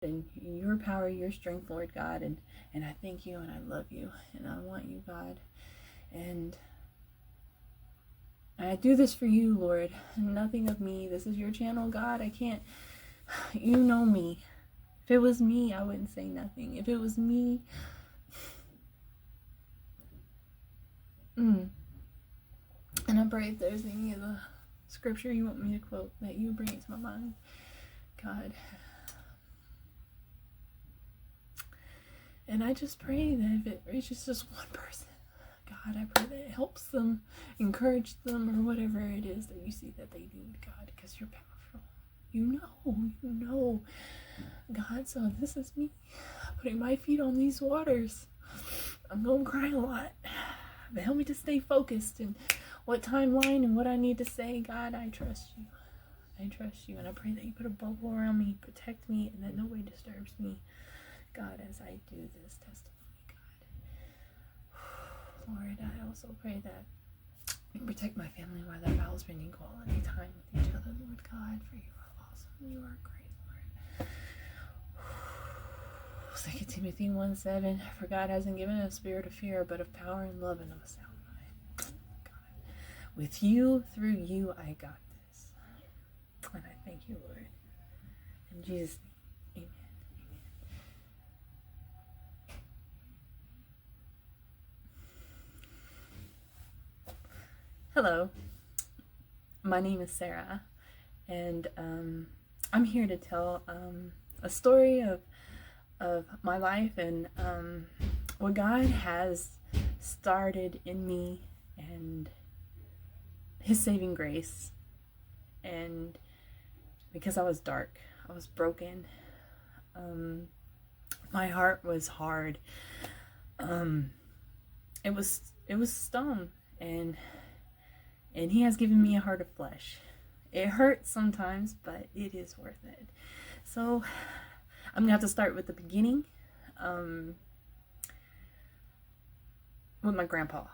and your power, your strength, Lord God. And I thank you and I love you and I want you, God. And I do this for you, Lord. Nothing of me. This is your channel, God. I can't, you know me. If it was me, I wouldn't say nothing. If it was me, and I pray if there's any of the scripture you want me to quote, that you bring it to my mind, God. And I just pray that if it reaches just one person, God, I pray that it helps them, encourage them, or whatever it is that you see that they need, God, because you're powerful. You know, God. So this is me putting my feet on these waters. I'm going to cry a lot, but help me to stay focused and what timeline and what I need to say. God, I trust you. I trust you, and I pray that you put a bubble around me, protect me, and that nobody disturbs me, God, as I do this testimony, God. Lord, I also pray that you protect my family while their vows spending quality time with each other, Lord God, for you are awesome. You are great, Lord. 2 Timothy 1:7, for God hasn't given us a spirit of fear, but of power and love and of a sound mind. God, with you, through you, I got this. And I thank you, Lord. In Jesus' name, amen. Hello, my name is Sarah, and I'm here to tell a story of my life and what God has started in me and His saving grace. And because I was dark, I was broken, my heart was hard. It was stone, and He has given me a heart of flesh. It hurts sometimes, but it is worth it. So I'm gonna have to start with the beginning, with my grandpa.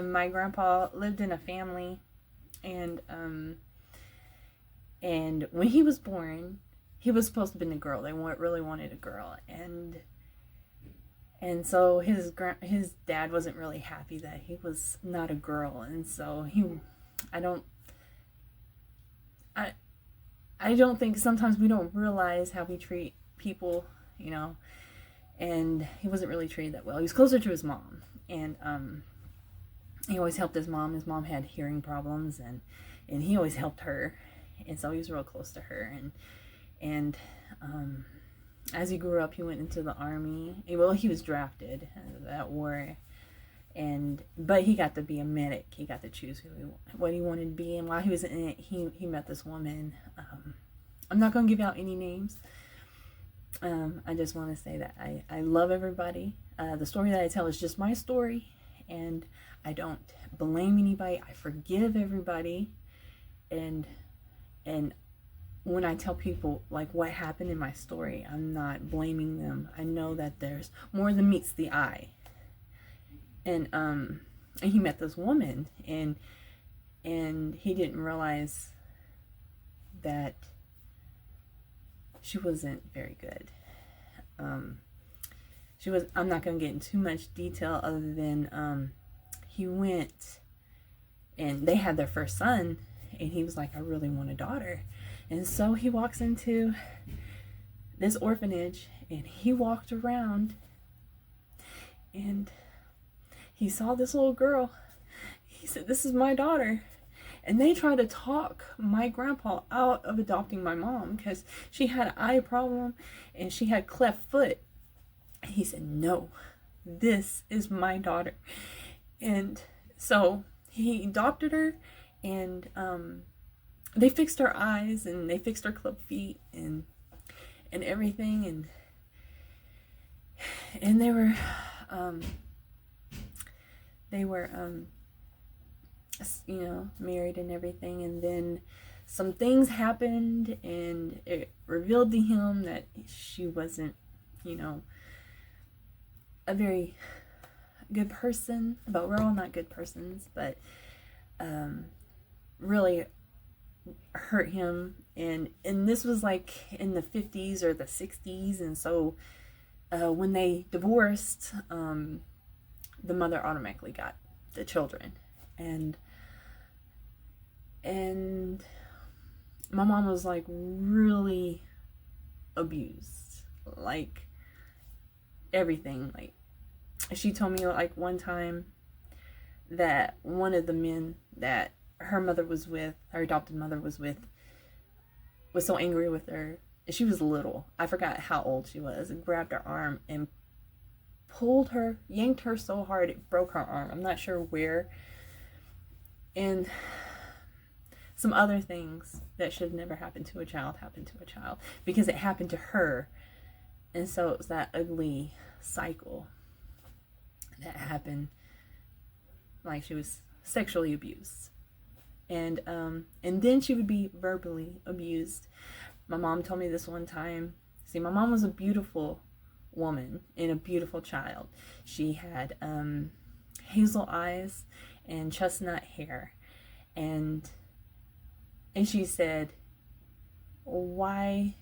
My grandpa lived in a family, and when he was born, he was supposed to have been a girl. They really wanted a girl, and so his dad wasn't really happy that he was not a girl, and so I don't think sometimes we don't realize how we treat people, and he wasn't really treated that well. He was closer to his mom, and he always helped his mom. His mom had hearing problems, and he always helped her, and so he was real close to her. And as he grew up, he went into the army. Well, he was drafted that war, but he got to be a medic. He got to choose what he wanted to be, and while he was in it, he met this woman. I'm not going to give out any names. I just want to say that I love everybody. The story that I tell is just my story, and I don't blame anybody. I forgive everybody, and when I tell people like what happened in my story, I'm not blaming them. I know that there's more than meets the eye. And he met this woman, and he didn't realize that she wasn't very good. I'm not going to get into too much detail other than he went and they had their first son, and he was like, I really want a daughter. And so he walks into this orphanage, and he walked around, and he saw this little girl. He said, this is my daughter. And they tried to talk my grandpa out of adopting my mom because she had an eye problem and she had cleft foot. And he said, no, this is my daughter. And so he adopted her, and they fixed her eyes, and they fixed her club feet and everything, and they were married and everything. And then some things happened, and it revealed to him that she wasn't a very good person. But we're all not good persons, but really hurt him, and this was like in the 50s or the 60s, and so when they divorced, the mother automatically got the children, and and my mom was like really abused, like everything. Like she told me like one time that one of the men that her mother was with, her adopted mother was with, was so angry with her. She was little. I forgot how old she was. And grabbed her arm and pulled her, yanked her so hard it broke her arm. I'm not sure where. And some other things that should have never happened to a child happened to a child because it happened to her. And so it was that ugly cycle that happened. Like she was sexually abused. And then she would be verbally abused. My mom told me this one time. See, my mom was a beautiful woman and a beautiful child. She had hazel eyes and chestnut hair, and she said, why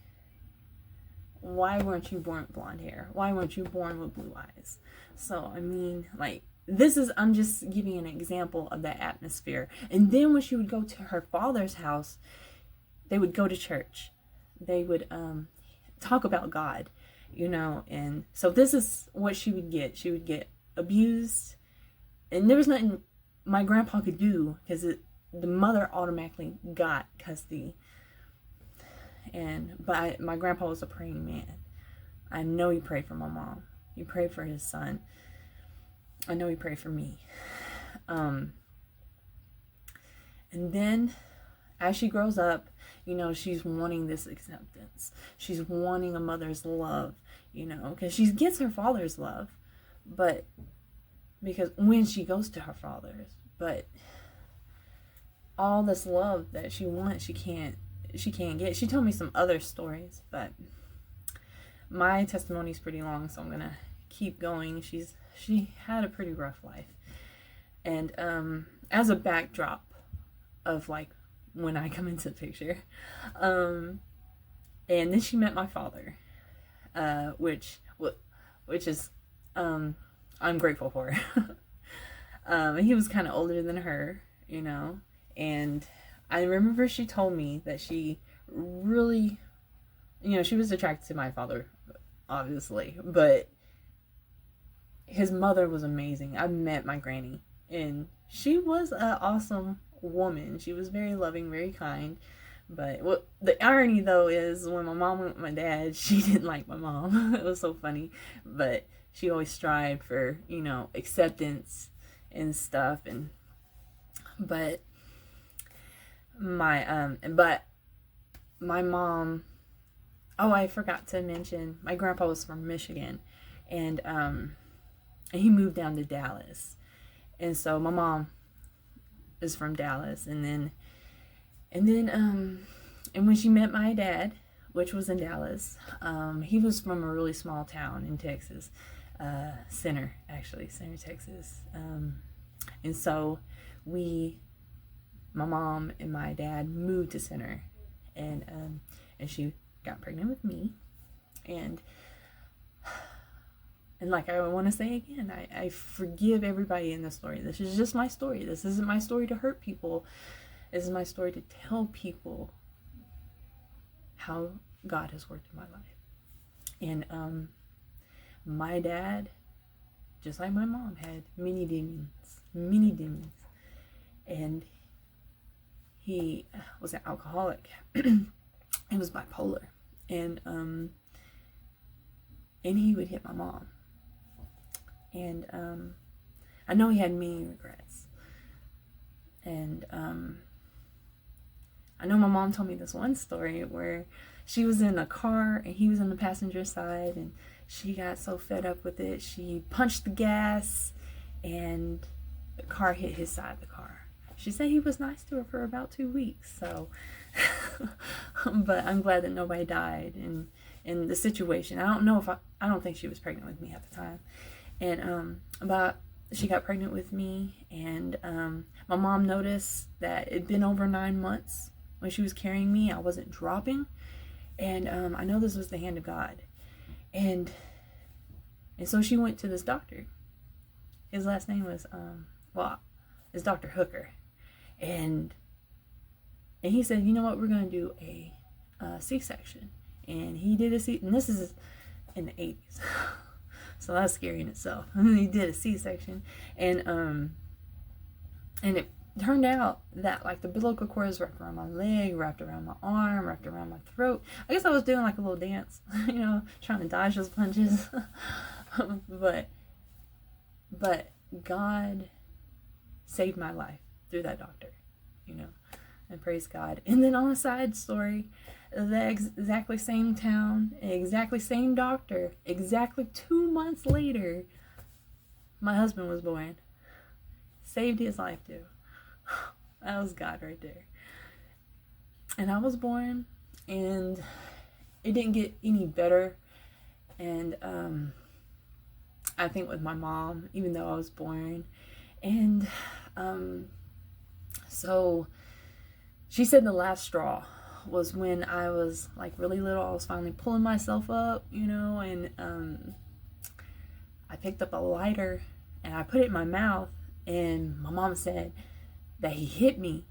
weren't you born with blonde hair? Why weren't you born with blue eyes? So I mean, like, I'm just giving an example of that atmosphere. And then when she would go to her father's house, they would go to church. They would talk about God, and so this is what she would get. She would get abused, and there was nothing my grandpa could do because the mother automatically got custody. But my grandpa was a praying man. I know he prayed for my mom. He prayed for his son. I know he prayed for me. And then as she grows up, she's wanting this acceptance. She's wanting a mother's love, because she gets her father's love, but because when she goes to her father's, but all this love that she wants, she can't get. She told me some other stories, but my testimony is pretty long, so I'm gonna keep going. She had a pretty rough life, and as a backdrop of like when I come into the picture, and then she met my father, which is I'm grateful for. He was kind of older than her, and I remember she told me that she really, she was attracted to my father, obviously, but his mother was amazing. I met my granny, and she was an awesome woman. She was very loving, very kind. But the irony though is when my mom went with my dad, she didn't like my mom. It was so funny, but she always strived for acceptance and stuff. But my mom. Oh, I forgot to mention my grandpa was from Michigan, and he moved down to Dallas, and so my mom is from Dallas, and when she met my dad, which was in Dallas, he was from a really small town in Texas, Center, Texas, and so my mom and my dad moved to Center, and she got pregnant with me, and like I want to say again, I forgive everybody in this story. This is just my story. This isn't my story to hurt people. This is my story to tell people how God has worked in my life. And my dad, just like my mom, had many demons. And he was an alcoholic. He was bipolar. And he would hit my mom. And I know he had many regrets. And I know my mom told me this one story where she was in a car and he was on the passenger side, and she got so fed up with it, she punched the gas and the car hit his side of the car. She said he was nice to her for about 2 weeks, so but I'm glad that nobody died in the situation. I don't think she was pregnant with me at the time. And but she got pregnant with me, and my mom noticed that it'd been over 9 months when she was carrying me, I wasn't dropping. And I know this was the hand of God. And so she went to this doctor. His last name was, it's Dr. Hooker. And he said, you know what, we're going to do a C-section. And he did and this is in the 80s. So that's scary in itself. He did a C-section. And it turned out that like the umbilical cord was wrapped around my leg, wrapped around my arm, wrapped around my throat. I guess I was doing like a little dance, trying to dodge those punches. but God saved my life through that doctor, and praise God. And then on a side story, the exactly same town, exactly same doctor, exactly 2 months later, my husband was born. Saved his life too. That was God right there. And I was born, and it didn't get any better. And I think with my mom, even though I was born, and so she said the last straw was when I was like really little. I was finally pulling myself up, and I picked up a lighter and I put it in my mouth, and my mom said that he hit me.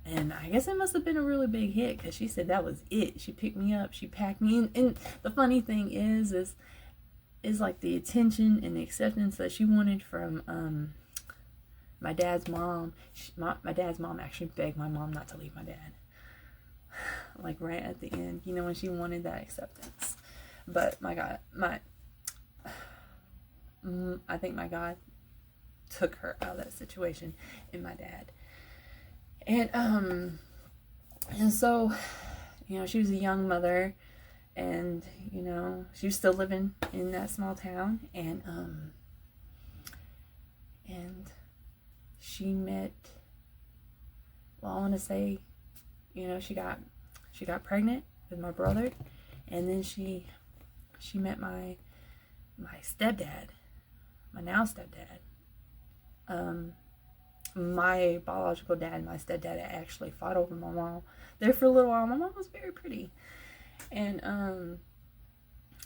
And I guess it must have been a really big hit, because she said that was it. She picked me up, she packed me in. And the funny thing is like the attention and the acceptance that she wanted from my dad's mom. My dad's mom actually begged my mom not to leave my dad. Like right at the end, when she wanted that acceptance. But my God, I think my God took her out of that situation, and my dad. And so, she was a young mother, and, she was still living in that small town, and she met, I want to say, she got pregnant with my brother, and then she met my stepdad, my now stepdad. My biological dad and my stepdad actually fought over my mom there for a little while. My mom was very pretty, and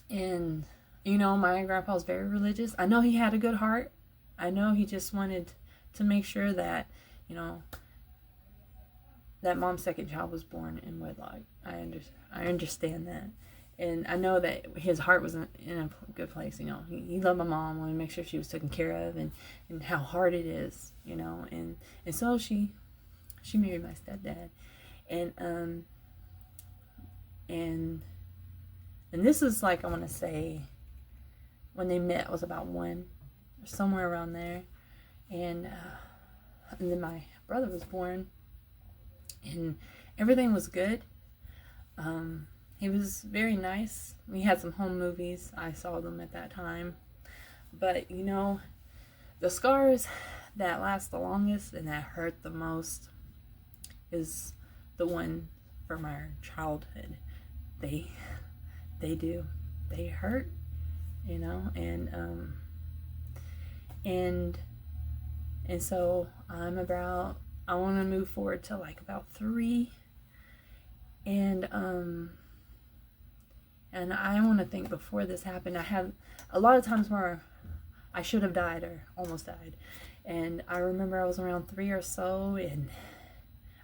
my grandpa was very religious. I know he had a good heart. I know he just wanted to make sure that that mom's second child was born in wedlock. I understand that. And I know that his heart was in a good place, He loved my mom, wanted to make sure she was taken care of, and how hard it is, And so she married my stepdad, and this is like, I want to say, when they met was about 1 or somewhere around there, and then my brother was born, and everything was good. He was very nice. We had some home movies. I saw them at that time. But, the scars that last the longest and that hurt the most is the one from our childhood. They do. They hurt, and so I want to move forward to like about 3, and I want to think before this happened, I had a lot of times where I should have died or almost died. And I remember I was around 3 or so, and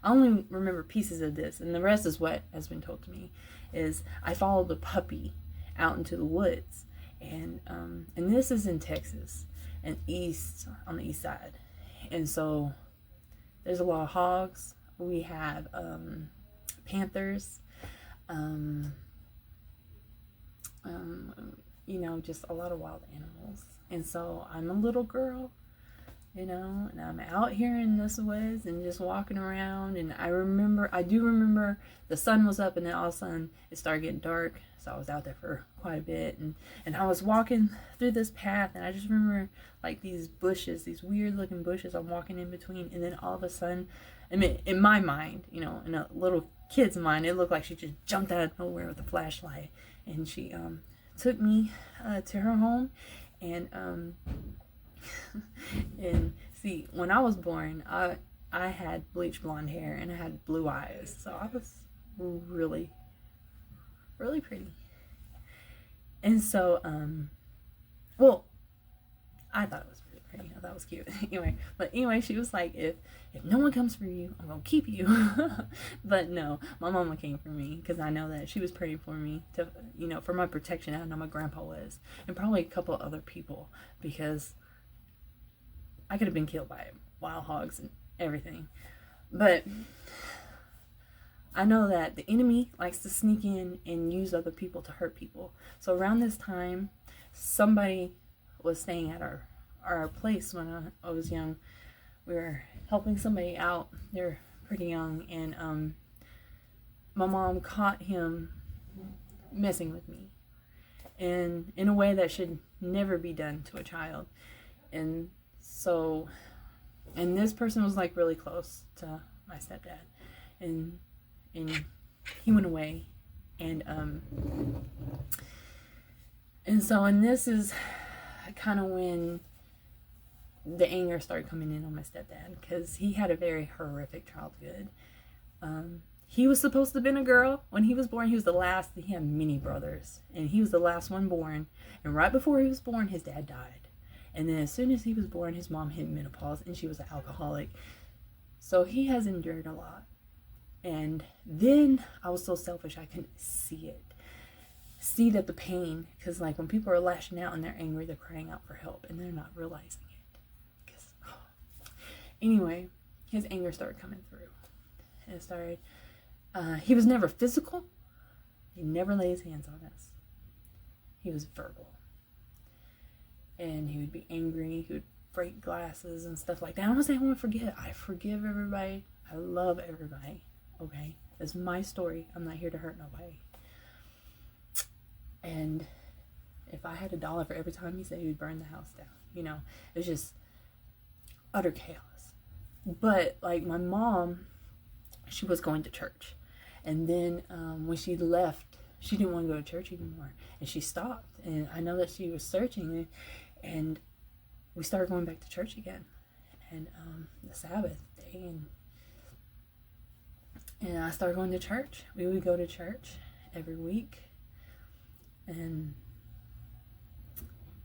I only remember pieces of this, and the rest is what has been told to me, is I followed the puppy out into the woods. And this is in Texas, and on the east side. And so there's a lot of hogs. We have panthers, just a lot of wild animals. And so I'm a little girl, and I'm out here in this woods and just walking around. And I do remember the sun was up, and then all of a sudden it started getting dark. So I was out there for quite a bit, and I was walking through this path, and I just remember like these bushes, these weird looking bushes I'm walking in between. And then all of a sudden, I mean, in my mind, in a little kid's mind, it looked like she just jumped out of nowhere with a flashlight, and she took me to her home. And and see, when I was born, I had bleach blonde hair and I had blue eyes, so I was really, really pretty. And so, well, I thought it was really pretty. I thought it was cute. Anyway, she was like, if no one comes for you, I'm gonna keep you. But no, my mama came for me because I know that she was praying for me to, for my protection. I know my grandpa was, and probably a couple of other people, because I could have been killed by wild hogs and everything. But I know that the enemy likes to sneak in and use other people to hurt people. So around this time, somebody was staying at our place when I was young. We were helping somebody out. They're pretty young, and my mom caught him messing with me, and in a way that should never be done to a child. And so, and this person was like really close to my stepdad, and he went away, and this is kind of when the anger started coming in on my stepdad, because he had a very horrific childhood. He was supposed to have been a girl when he was born. He was the last. He had many brothers, and he was the last one born. And right before he was born, his dad died. And then as soon as he was born, his mom hit menopause, and she was an alcoholic. So he has endured a lot. And then I was so selfish, I couldn't see it. See that the pain, because like when people are lashing out and they're angry, they're crying out for help, and they're not realizing it. Anyway, his anger started coming through. And it started, he was never physical. He never laid his hands on us. He was verbal. And he would be angry. He would break glasses and stuff like that. I'm not saying I want to forget. I forgive everybody. I love everybody. Okay? It's my story. I'm not here to hurt nobody. And if I had $1 for every time he said he would burn the house down, it was just utter chaos. But like my mom, she was going to church, and then when she left, she didn't want to go to church anymore, and she stopped. And I know that she was searching, and we started going back to church again, and the Sabbath day, and I started going to church. We would go to church every week, and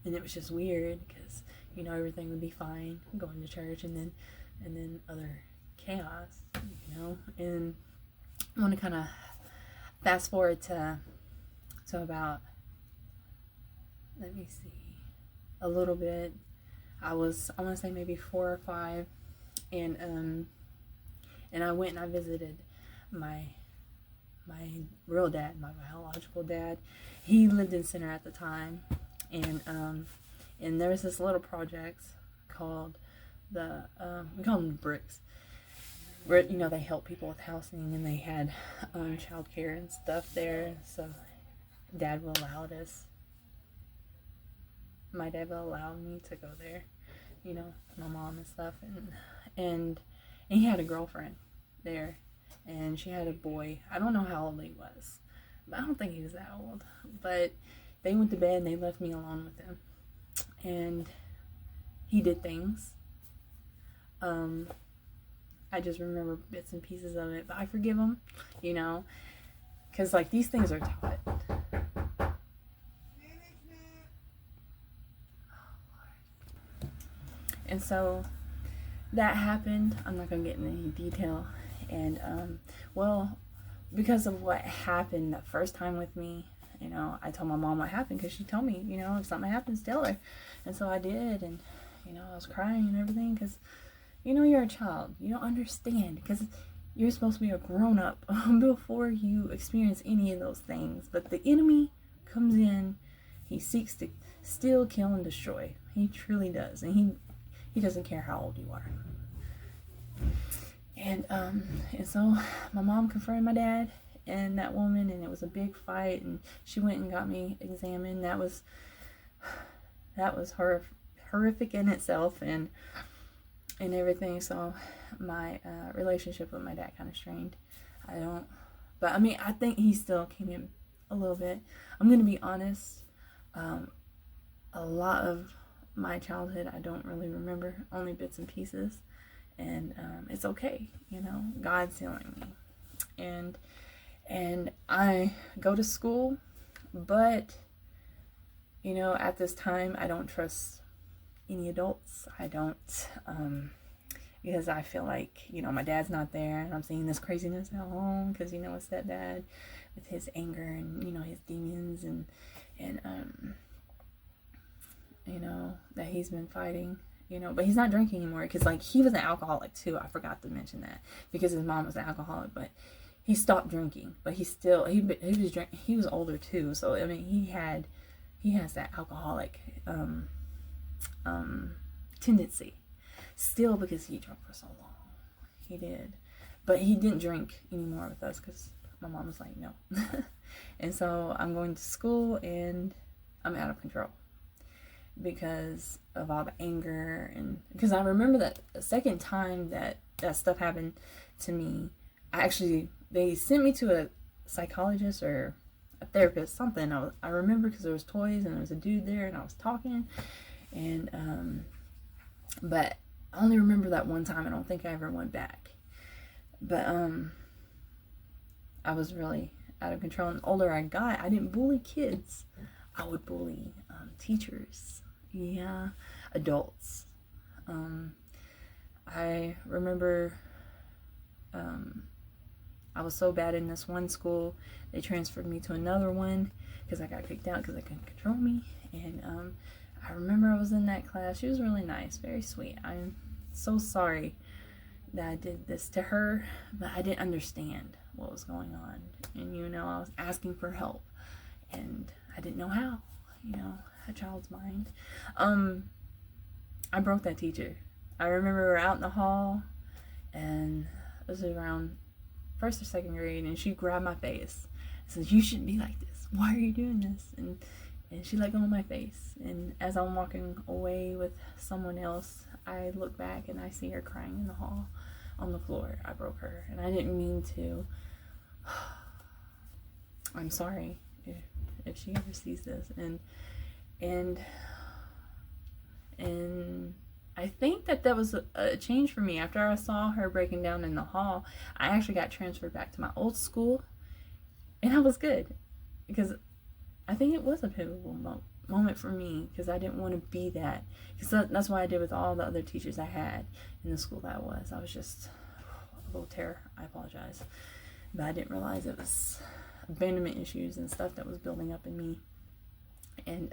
it was just weird because everything would be fine going to church, and then other chaos, and I want to kind of fast forward to about, let me see, a little bit. I want to say maybe 4 or 5, and I went and I visited my real dad, my biological dad. He lived in Center at the time, and there was this little project called we call them bricks, where they help people with housing, and they had child care and stuff there. So my dad will allow me to go there, my mom and stuff, and he had a girlfriend there, and she had a boy. I don't know how old he was, but I don't think he was that old. But they went to bed and they left me alone with him, and he did things. I just remember bits and pieces of it, but I forgive him, because like these things are taught. And so that happened. I'm not gonna get into any detail, and because of what happened that first time with me, I told my mom what happened, because she told me, if something happens, tell her. And so I did, and I was crying and everything, because you're a child. You don't understand, because you're supposed to be a grown-up before you experience any of those things. But the enemy comes in. He seeks to steal, kill, and destroy. He truly does. And he doesn't care how old you are. And so my mom confronted my dad and that woman, and it was a big fight, and she went and got me examined. That was horrific in itself, and everything. So my relationship with my dad kind of strained. I think he still came in a little bit. I'm gonna be honest, a lot of my childhood I don't really remember, only bits and pieces, and it's okay, God's healing me. And I go to school, but at this time I don't trust any adults. I don't, because I feel like, my dad's not there, and I'm seeing this craziness at home because, it's that dad with his anger and, his demons and that he's been fighting, but he's not drinking anymore because, like, he was an alcoholic too. I forgot to mention that because his mom was an alcoholic, but he stopped drinking, but he was older too. So, I mean, he has that alcoholic, tendency still because he drank for so long. He did, but he didn't drink anymore with us because my mom was like, no. And so I'm going to school and I'm out of control because of all the anger. And because I remember that the second time that stuff happened to me, they sent me to a psychologist or a therapist, something. I remember because there was toys and there was a dude there and I was talking, and but I only remember that one time. I don't think I ever went back. But I was really out of control. And the older I got, I didn't bully kids. I would bully teachers. Yeah, adults. I remember I was so bad in this one school, they transferred me to another one because I got kicked out because they couldn't control me. And I remember I was in that class. She was really nice, very sweet. I'm so sorry that I did this to her, but I didn't understand what was going on. And, I was asking for help, and I didn't know how, a child's mind. I broke that teacher. I remember we were out in the hall, and this was around 1st or 2nd grade, and she grabbed my face and says, "You shouldn't be like this. Why are you doing this?" And she let go of my face. And as I'm walking away with someone else, I look back and I see her crying in the hall on the floor. I broke her, and I didn't mean to. I'm sorry if she ever sees this. And I think that was a change for me. After I saw her breaking down in the hall, I actually got transferred back to my old school, and I was good because I think it was a pivotal moment for me because I didn't want to be that. Because that's what I did with all the other teachers I had in the school that I was just a little terror. I apologize. But I didn't realize it was abandonment issues and stuff that was building up in me. And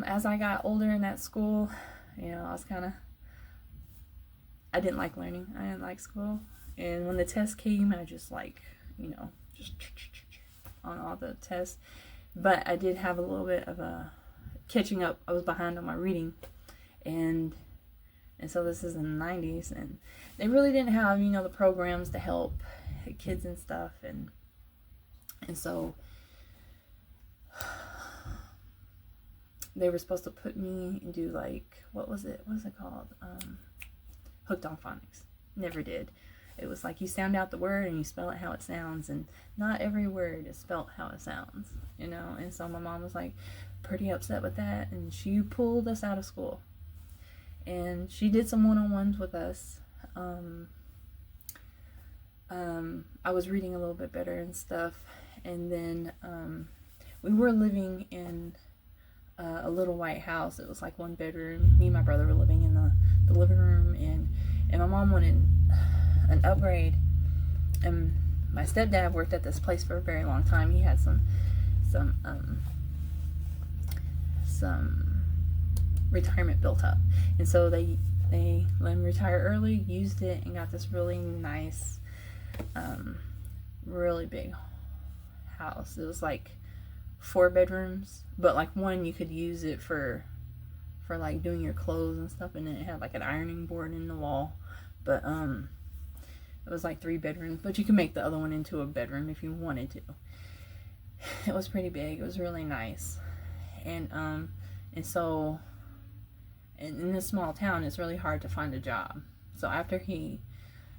as I got older in that school, I didn't like learning. I didn't like school. And when the test came, I just just on all the tests. But I did have a little bit of a catching up. I was behind on my reading. And so this is in the 90s. And they really didn't have, the programs to help kids and stuff. And so they were supposed to put me and do what was it called? Hooked on Phonics. Never did. It was like you sound out the word and you spell it how it sounds, and not every word is spelled how it sounds, and so my mom was pretty upset with that, and she pulled us out of school. And she did some one-on-ones with us. I was reading a little bit better and stuff, and then we were living in a little white house. It was like 1 bedroom. Me and my brother were living in the living room, and my mom wanted an upgrade. And my stepdad worked at this place for a very long time. He had some retirement built up, and so they let him retire early, used it, and got this really nice, really big house. It was 4 bedrooms, but one you could use it for doing your clothes and stuff, and then it had an ironing board in the wall. But it was 3 bedrooms, but you can make the other one into a bedroom if you wanted to. It was pretty big. It was really nice. And so in this small town, it's really hard to find a job. So after he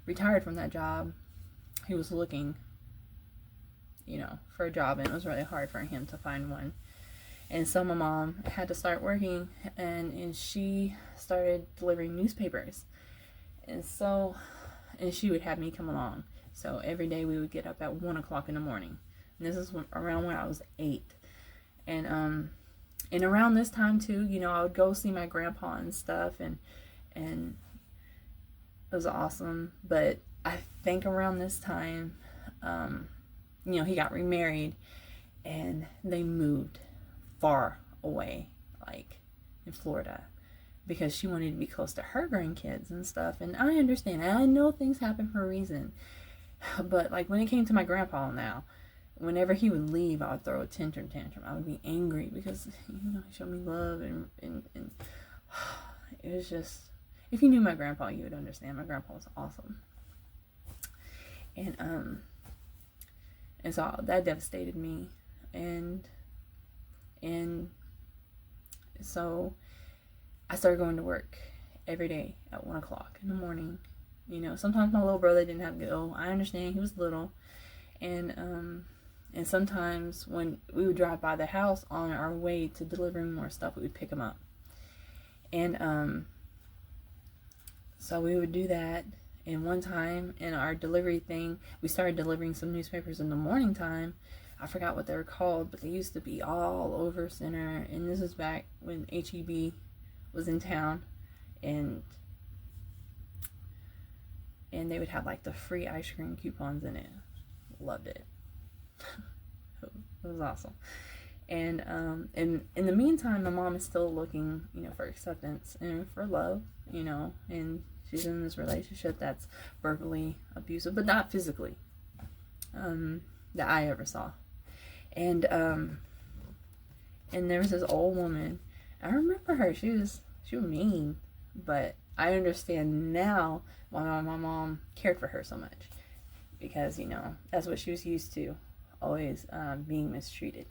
retired from that job, he was looking, for a job, and it was really hard for him to find one. And so my mom had to start working, and she started delivering newspapers. And so, and she would have me come along. So every day we would get up at 1 o'clock in the morning. And this is around when I was 8. And around this time too, I would go see my grandpa and stuff, and it was awesome. But I think around this time, he got remarried, and they moved far away, like in Florida, because she wanted to be close to her grandkids and stuff. And I understand. I know things happen for a reason. But like when it came to my grandpa now, whenever he would leave, I would throw a tantrum. I would be angry because, he showed me love, and it was just, if you knew my grandpa, you would understand. My grandpa was awesome. And so that devastated me. And so I started going to work every day at 1 o'clock in the morning. Sometimes my little brother didn't have to go. I understand, he was little. And sometimes when we would drive by the house on our way to delivering more stuff, we would pick him up. And so we would do that. And one time in our delivery thing, we started delivering some newspapers in the morning time. I forgot what they were called, but they used to be all over Center. And this was back when HEB was in town. And they would have like the free ice cream coupons in it. Loved it. It was awesome. And in the meantime, my mom is still looking, for acceptance and for love, and she's in this relationship that's verbally abusive, but not physically, that I ever saw. And there was this old woman. I remember her. She was mean, but I understand now why my mom cared for her so much, because that's what she was used to, always being mistreated,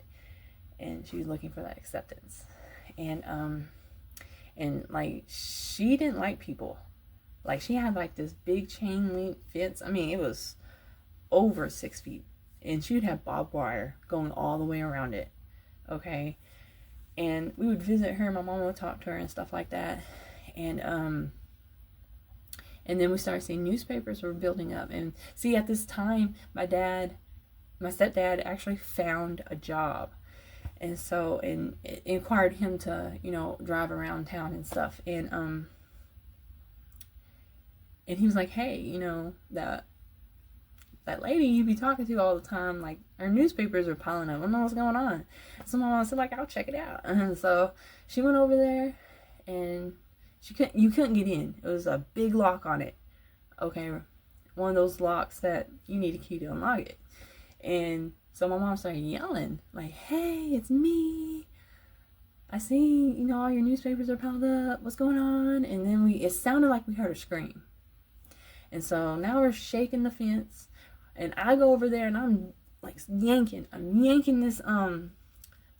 and she was looking for that acceptance. And like, she didn't like people. Like, she had like this big chain link fence. I mean, it was over 6 feet, and she would have barbed wire going all the way around it. Okay. And we would visit her, my mom would talk to her and stuff like that. And then we started seeing newspapers were building up. And see, at this time, my stepdad actually found a job. And so, and it required him to, drive around town and stuff. And he was like, hey, that lady you be talking to all the time, like, her newspapers are piling up. I don't know what's going on. So my mom said, like, I'll check it out. And so she went over there, and you couldn't get in. It was a big lock on it. Okay. One of those locks that you need a key to unlock it. And so my mom started yelling, like, hey, it's me. I see, all your newspapers are piled up. What's going on? And then it sounded like we heard her scream. And so now we're shaking the fence. And I go over there, and I'm like yanking this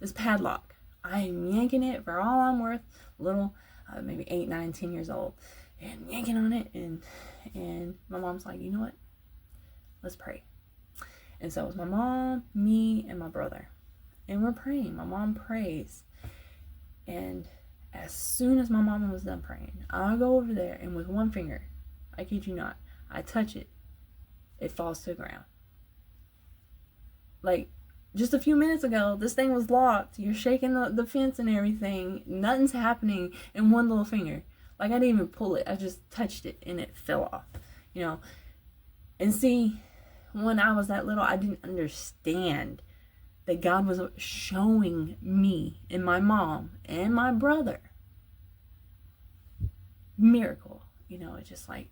this padlock. I'm yanking it for all I'm worth. Little, maybe 8, 9, 10 years old, and yanking on it. And my mom's like, you know what? Let's pray. And so it was my mom, me, and my brother, and we're praying. My mom prays, and as soon as my mama was done praying, I go over there, and with one finger, I kid you not, I touch it. It falls to the ground. Like, just a few minutes ago, this thing was locked. You're shaking the fence and everything. Nothing's happening in one little finger. Like, I didn't even pull it. I just touched it, and it fell off. And see, when I was that little, I didn't understand that God was showing me and my mom and my brother miracle. It's just like,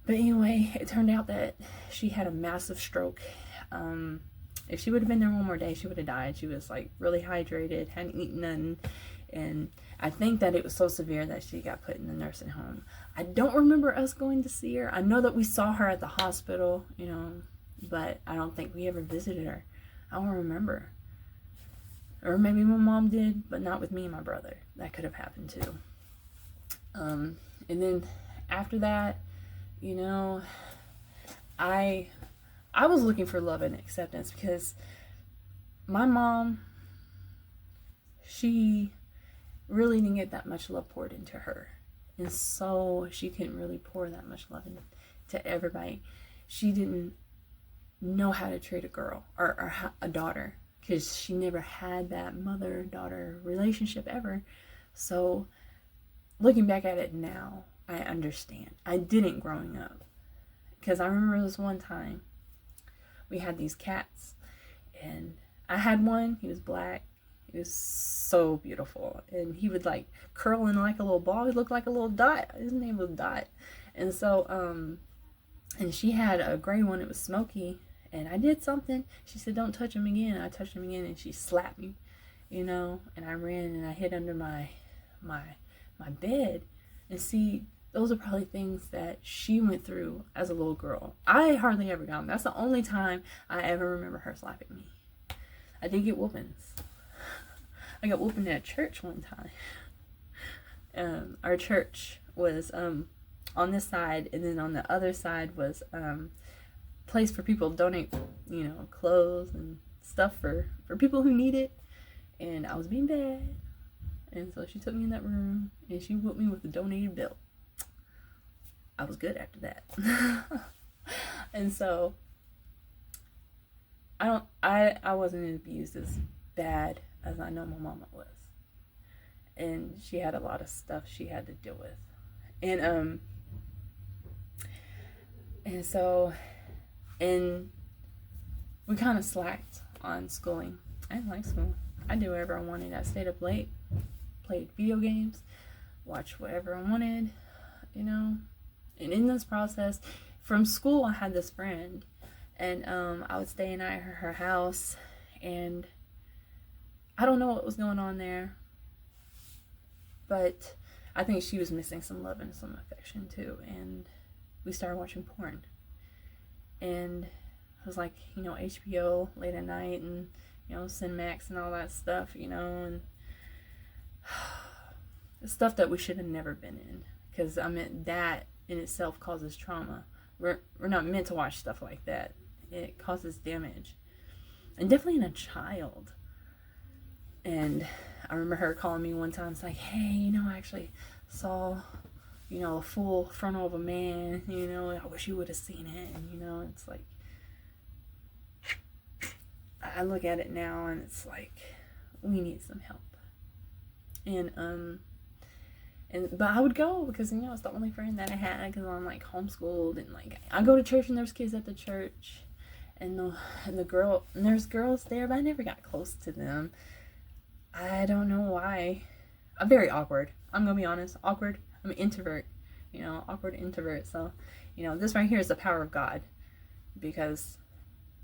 but anyway, it turned out that she had a massive stroke. If she would have been there one more day, she would have died. She was like really hydrated, hadn't eaten nothing. And I think that it was so severe that she got put in the nursing home. I don't remember us going to see her. I know that we saw her at the hospital, but I don't think we ever visited her. I don't remember. Or maybe my mom did, but not with me and my brother. That could have happened too. And then after that, I was looking for love and acceptance, because my mom, she really didn't get that much love poured into her. And so she couldn't really pour that much love into everybody. She didn't know how to treat a girl or a daughter because she never had that mother-daughter relationship ever. So looking back at it now, I understand. I didn't growing up. Because I remember this one time we had these cats, and I had one. He was black. He was so beautiful, and he would like curl in like a little ball. He looked like a little dot. His name was Dot. And so and she had a gray one. It was Smokey, and I did something. She said, "Don't touch him again." I touched him again, and she slapped me, and I ran and I hid under my bed. And see, those are probably things that she went through as a little girl. I hardly ever got them. That's the only time I ever remember her slapping me. I did get whoopings. I got whooping at church one time. Our church was on this side, and then on the other side was place for people to donate, clothes and stuff for people who need it. And I was being bad. And so she took me in that room, and she whooped me with a donated belt. I was good after that. And so I wasn't abused as bad as I know my mama was. And she had a lot of stuff she had to deal with. And we kind of slacked on schooling. I didn't like school. I did whatever I wanted. I stayed up late, played video games, watched whatever I wanted, And in this process, from school, I had this friend, and I would stay at her house, and I don't know what was going on there, but I think she was missing some love and some affection too, and we started watching porn, and it was like, HBO late at night, and, Cinemax and all that stuff, and stuff that we should have never been in, because that in itself causes trauma. We're not meant to watch stuff like that. It causes damage, and definitely in a child. And I remember her calling me one time. It's like, "Hey, I actually saw, a full frontal of a man. I wish you would have seen it." And it's like, I look at it now, and it's like, we need some help. But I would go because, it's the only friend that I had, because I'm like homeschooled, and like I go to church and there's kids at the church, and there's girls there, but I never got close to them. I don't know why. I'm very awkward. I'm gonna be honest. Awkward. I'm an introvert. Awkward introvert. So, this right here is the power of God, because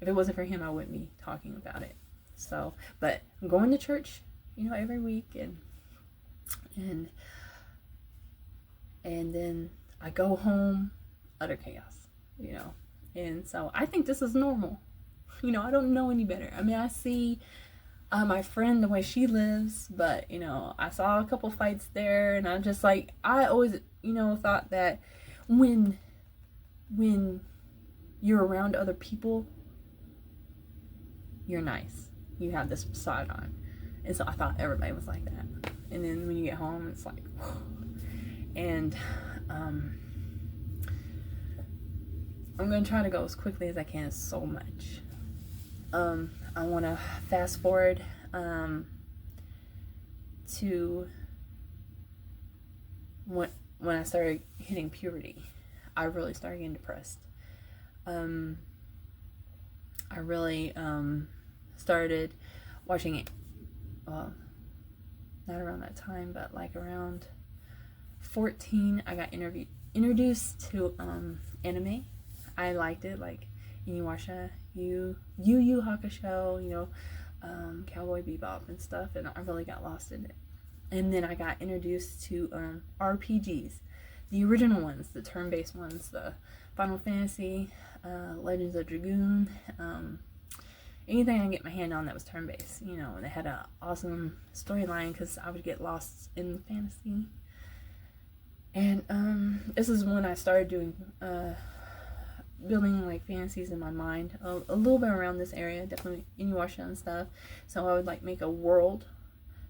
if it wasn't for Him, I wouldn't be talking about it. So, but I'm going to church, every week, and then I go home, utter chaos, And so I think this is normal. I don't know any better. I see my friend, the way she lives, but, I saw a couple fights there, and I'm just like, I always, thought that when you're around other people, you're nice. You have this facade on. And so I thought everybody was like that. And then when you get home, it's like, and I'm going to try to go as quickly as I can. So much. I want to fast forward to when I started hitting puberty. I really started getting depressed. I really started watching it. Well, not around that time, but like around 14, I got introduced to anime. I liked it, like Inuyasha, Yu Yu Hakusho, Cowboy Bebop and stuff, and I really got lost in it. And then I got introduced to RPGs, the original ones, the turn-based ones, the Final Fantasy, Legends of Dragoon, anything I can get my hand on that was turn-based, and they had an awesome storyline because I would get lost in fantasy. And this is when I started doing building like fantasies in my mind, a little bit around this area, definitely in Washington and stuff. So I would like make a world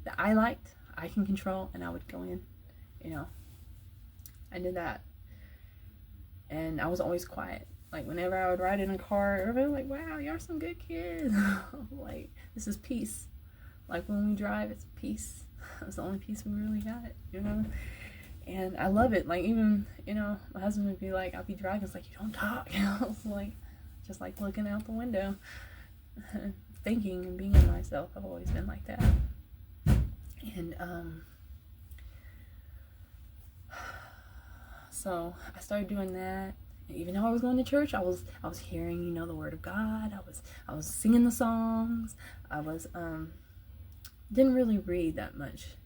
that I liked, I can control, and I would go in, you know. I did that, and I was always quiet. Like whenever I would ride in a car, everybody was like, "Wow, you're some good kids." Like this is peace. Like when we drive, it's peace. It's the only peace we really got, you know. And I love it. Like even, you know, my husband would be like, I'll be driving, it's like, you don't talk. You know, it's like just like looking out the window, thinking and being myself. I've always been like that. And so I started doing that. And even though I was going to church, I was hearing, you know, the word of God. I was singing the songs. I was didn't really read that much.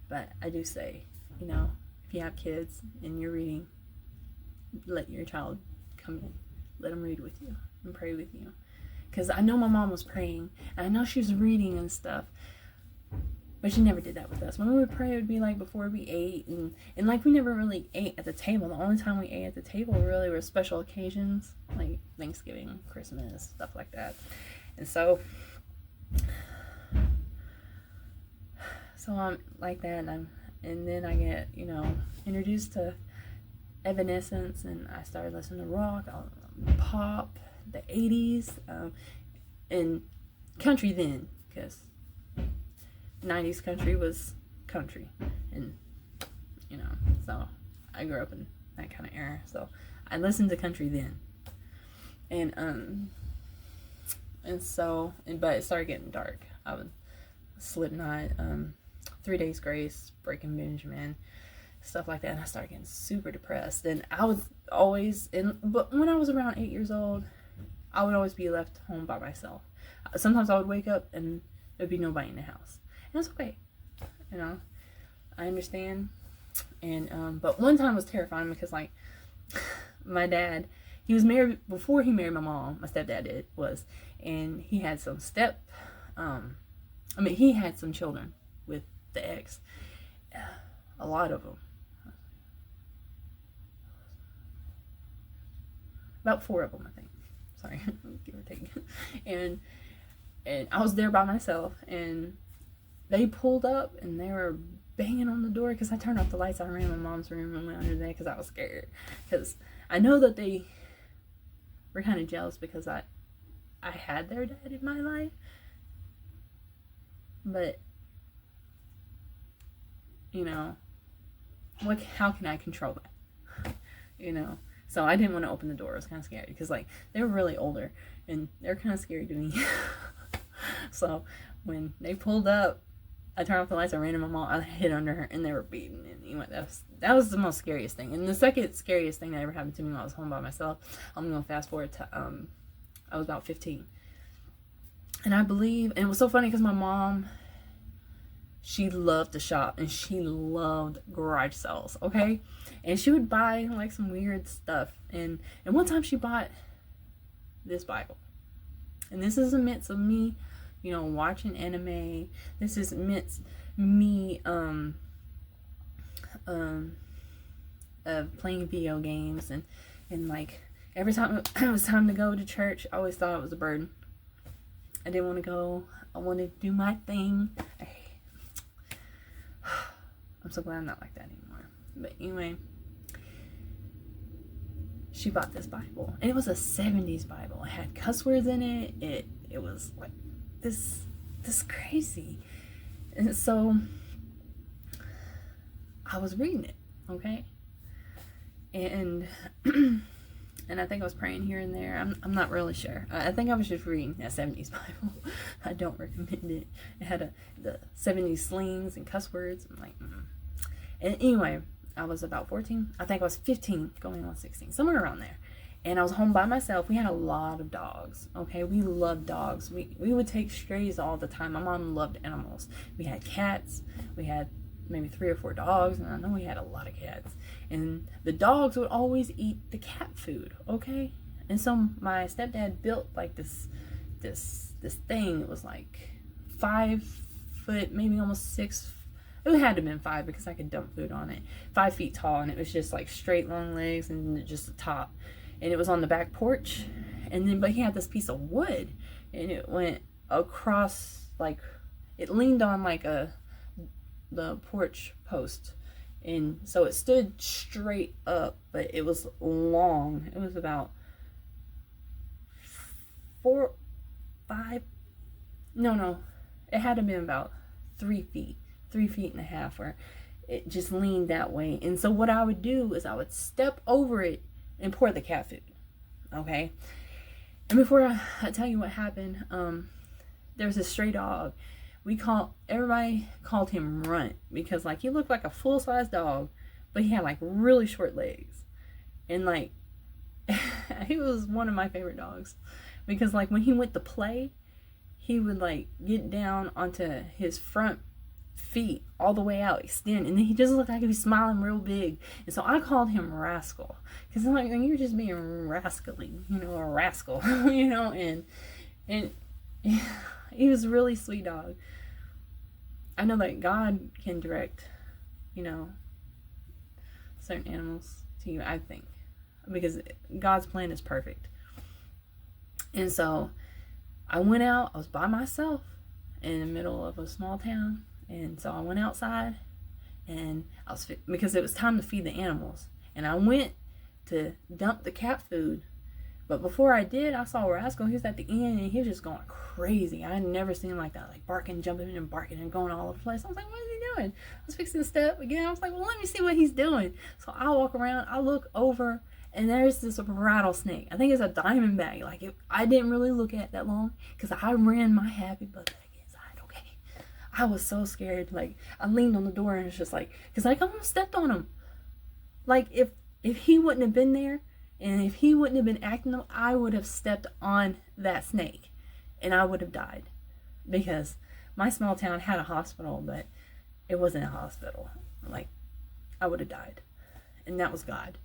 But I do say, you know, if you have kids and you're reading, let your child come in. Let them read with you and pray with you. Because I know my mom was praying, and I know she was reading and stuff, but she never did that with us. When we would pray, it would be like before we ate, and like we never really ate at the table. The only time we ate at the table really were special occasions, like Thanksgiving, Christmas, stuff like that. And so I'm like that, and then I get, you know, introduced to Evanescence, and I started listening to rock, pop, the 80s, and country then, because 90s country was country, and, you know, so I grew up in that kind of era, so I listened to country then, but it started getting dark. I would Slipknot, 3 Days Grace, Breaking Benjamin, stuff like that, and I started getting super depressed. And I was always but when I was around 8 years old, I would always be left home by myself. Sometimes I would wake up and there'd be nobody in the house, and it's okay, you know. I understand. And but one time was terrifying because like my dad, he was married before he married my mom. My stepdad was, and he had some he had some children with the ex, a lot of them, about 4 of them, I think. Sorry, give or take. And I was there by myself, and they pulled up, and they were banging on the door because I turned off the lights. I ran in my mom's room and went under there because I was scared. Because I know that they were kind of jealous because I had their dad in my life, but you know, how can I control that? You know, so I didn't want to open the door. I was kind of scared because like they were really older and they're kind of scary to me. So when they pulled up, I turned off the lights. I ran to my mom. I hid under her, and they were beating. And anyway, that was the most scariest thing. And the second scariest thing that ever happened to me when I was home by myself, I'm gonna fast forward to I was about 15, and I believe, and it was so funny because my mom, she loved to shop, and she loved garage sales, okay? And she would buy like some weird stuff, and one time she bought this Bible, and this is amidst of me, you know, watching anime. This is amidst me playing video games, and like every time it was time to go to church, I always thought it was a burden. I didn't want to go. I wanted to do my thing. I'm so glad I'm not like that anymore. But anyway, she bought this Bible, and it was a 70s Bible. It had cuss words in it. It was like this crazy. And so I was reading it, okay? And and I think I was praying here and there. I'm not really sure. I think I was just reading that 70s Bible. I don't recommend it. It had the 70s slings and cuss words. I'm like, And anyway, I was about 14. I think I was 15, going on 16, somewhere around there. And I was home by myself. We had a lot of dogs, okay? We loved dogs. We would take strays all the time. My mom loved animals. We had cats. We had maybe 3 or 4 dogs, and I know we had a lot of cats. And the dogs would always eat the cat food, okay? And so my stepdad built like this thing. It was like 5 foot, maybe almost 6. It had to have been 5 because I could dump food on it. 5 feet tall, and it was just like straight long legs and just the top. and it was on the back porch. And then, but he had this piece of wood, and it went across, like, it leaned on like the porch post, and so it stood straight up, but it was long. It was about 4, 5, no, it had to have been about 3 feet, 3.5 feet, where it just leaned that way. And so what I would do is I would step over it and pour the cat food. Okay. And before I tell you what happened, there was a stray dog. Everybody called him Runt, because like he looked like a full-size dog, but he had like really short legs. And like he was one of my favorite dogs, because like when he went to play, he would like get down onto his front feet all the way out, extend, and then he just looked like he was smiling real big. And so I called him Rascal, because I'm like, you're just being rascally, a rascal, and he was a really sweet dog. I know that God can direct, certain animals to you, I think, because God's plan is perfect. And so I went out, I was by myself in the middle of a small town. And so I went outside, and because it was time to feed the animals, and I went to dump the cat food. But before I did, I saw Rascal. He was at the end, and he was just going crazy. I had never seen him like that, like barking, jumping, and barking, and going all over the place. I was like, what is he doing? I was fixing to step again. I was like, well, let me see what he's doing. So I walk around, I look over, and there's this rattlesnake. I think it's a diamondback. Like, I didn't really look at it that long, because I ran my happy butt back inside, okay? I was so scared. Like, I leaned on the door, and it's just like, because I almost stepped on him. Like, if he wouldn't have been there, and if he wouldn't have been acting up, I would have stepped on that snake, and I would have died, because my small town had a hospital, but it wasn't a hospital. Like, I would have died, and that was God.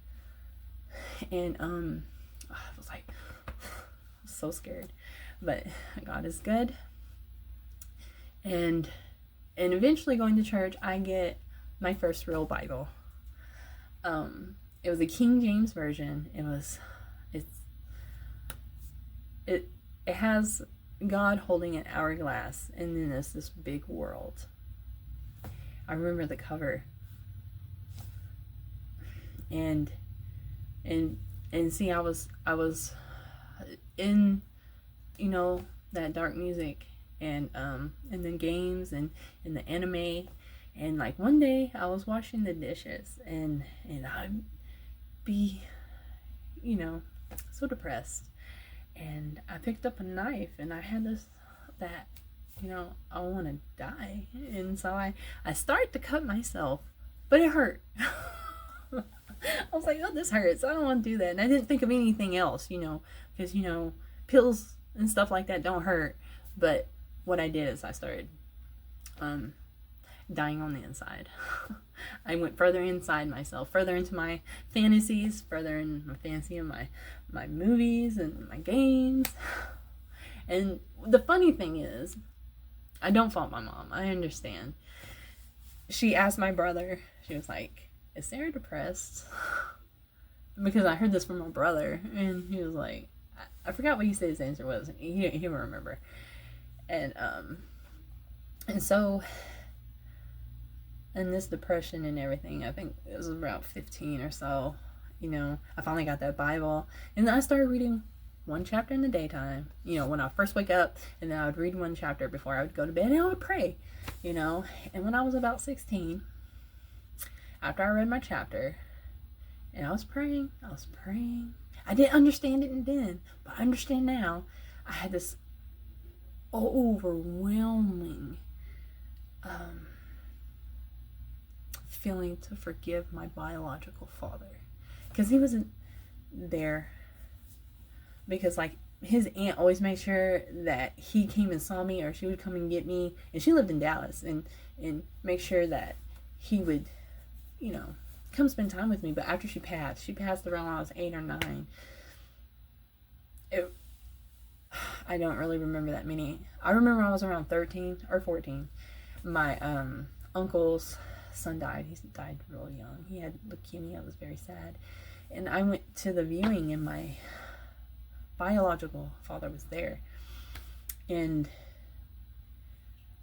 And I was like, so scared, but God is good. And eventually, going to church, I get my first real Bible. It was a King James version. It has God holding an hourglass, and then there's this big world. I remember the cover. And see, I was in, that dark music, and then games, and the anime. And like one day I was washing the dishes, and I'd be, so depressed, and I picked up a knife, and I had I want to die. And so I started to cut myself, but it hurt. I was like, oh, this hurts. I don't want to do that. And I didn't think of anything else, because, pills and stuff like that don't hurt. But what I did is I started dying on the inside. I went further inside myself, further into my fantasies, further in my fantasy of my movies and my games. And the funny thing is, I don't fault my mom. I understand. She asked my brother, she was like, is Sarah depressed? Because I heard this from my brother, and he was like, I forgot what he said his answer was. He don't remember. And so, and this depression and everything, I think it was about 15 or so, I finally got that Bible, and then I started reading one chapter in the daytime, when I first wake up, and then I would read one chapter before I would go to bed, and I would pray, and when I was about 16, after I read my chapter, and I was praying, I didn't understand it then, but I understand now. I had this overwhelming feeling to forgive my biological father, because he wasn't there, because like his aunt always made sure that he came and saw me, or she would come and get me, and she lived in Dallas, and make sure that he would come spend time with me. But after she passed around when I was 8 or 9. I don't really remember that many. I remember I was around 13 or 14. My uncle's son died. He died real young. He had leukemia. It was very sad. And I went to the viewing, and my biological father was there. And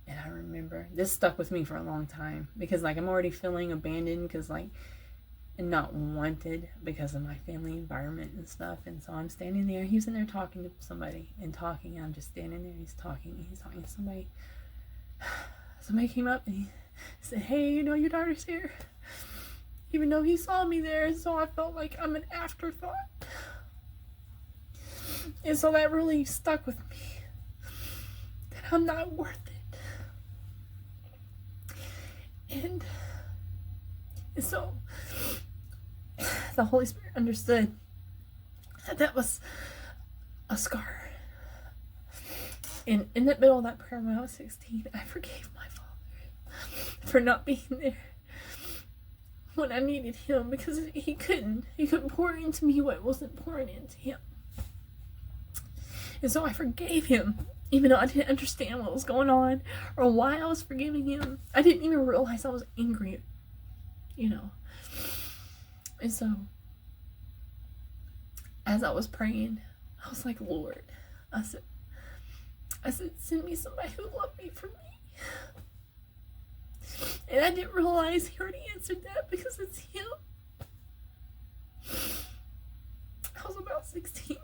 I remember this stuck with me for a long time, because like I'm already feeling abandoned, because like, and not wanted because of my family environment and stuff. And so I'm standing there, he's in there talking to somebody and talking, and I'm just standing there, he's talking to somebody. Somebody came up and he said, "Hey, you know, your daughter's here." Even though he saw me there, and so I felt like I'm an afterthought. And so that really stuck with me, that I'm not worth it. And so the Holy Spirit understood that that was a scar. And in the middle of that prayer when I was 16, I forgave my father for not being there when I needed him, because he couldn't pour into me what wasn't pouring into him. And so I forgave him, even though I didn't understand what was going on or why I was forgiving him. I didn't even realize I was angry, you know. And so as I was praying, I was like, "Lord," I said, "Send me somebody who loved me for me." And I didn't realize he already answered that, because it's him. I was about 16.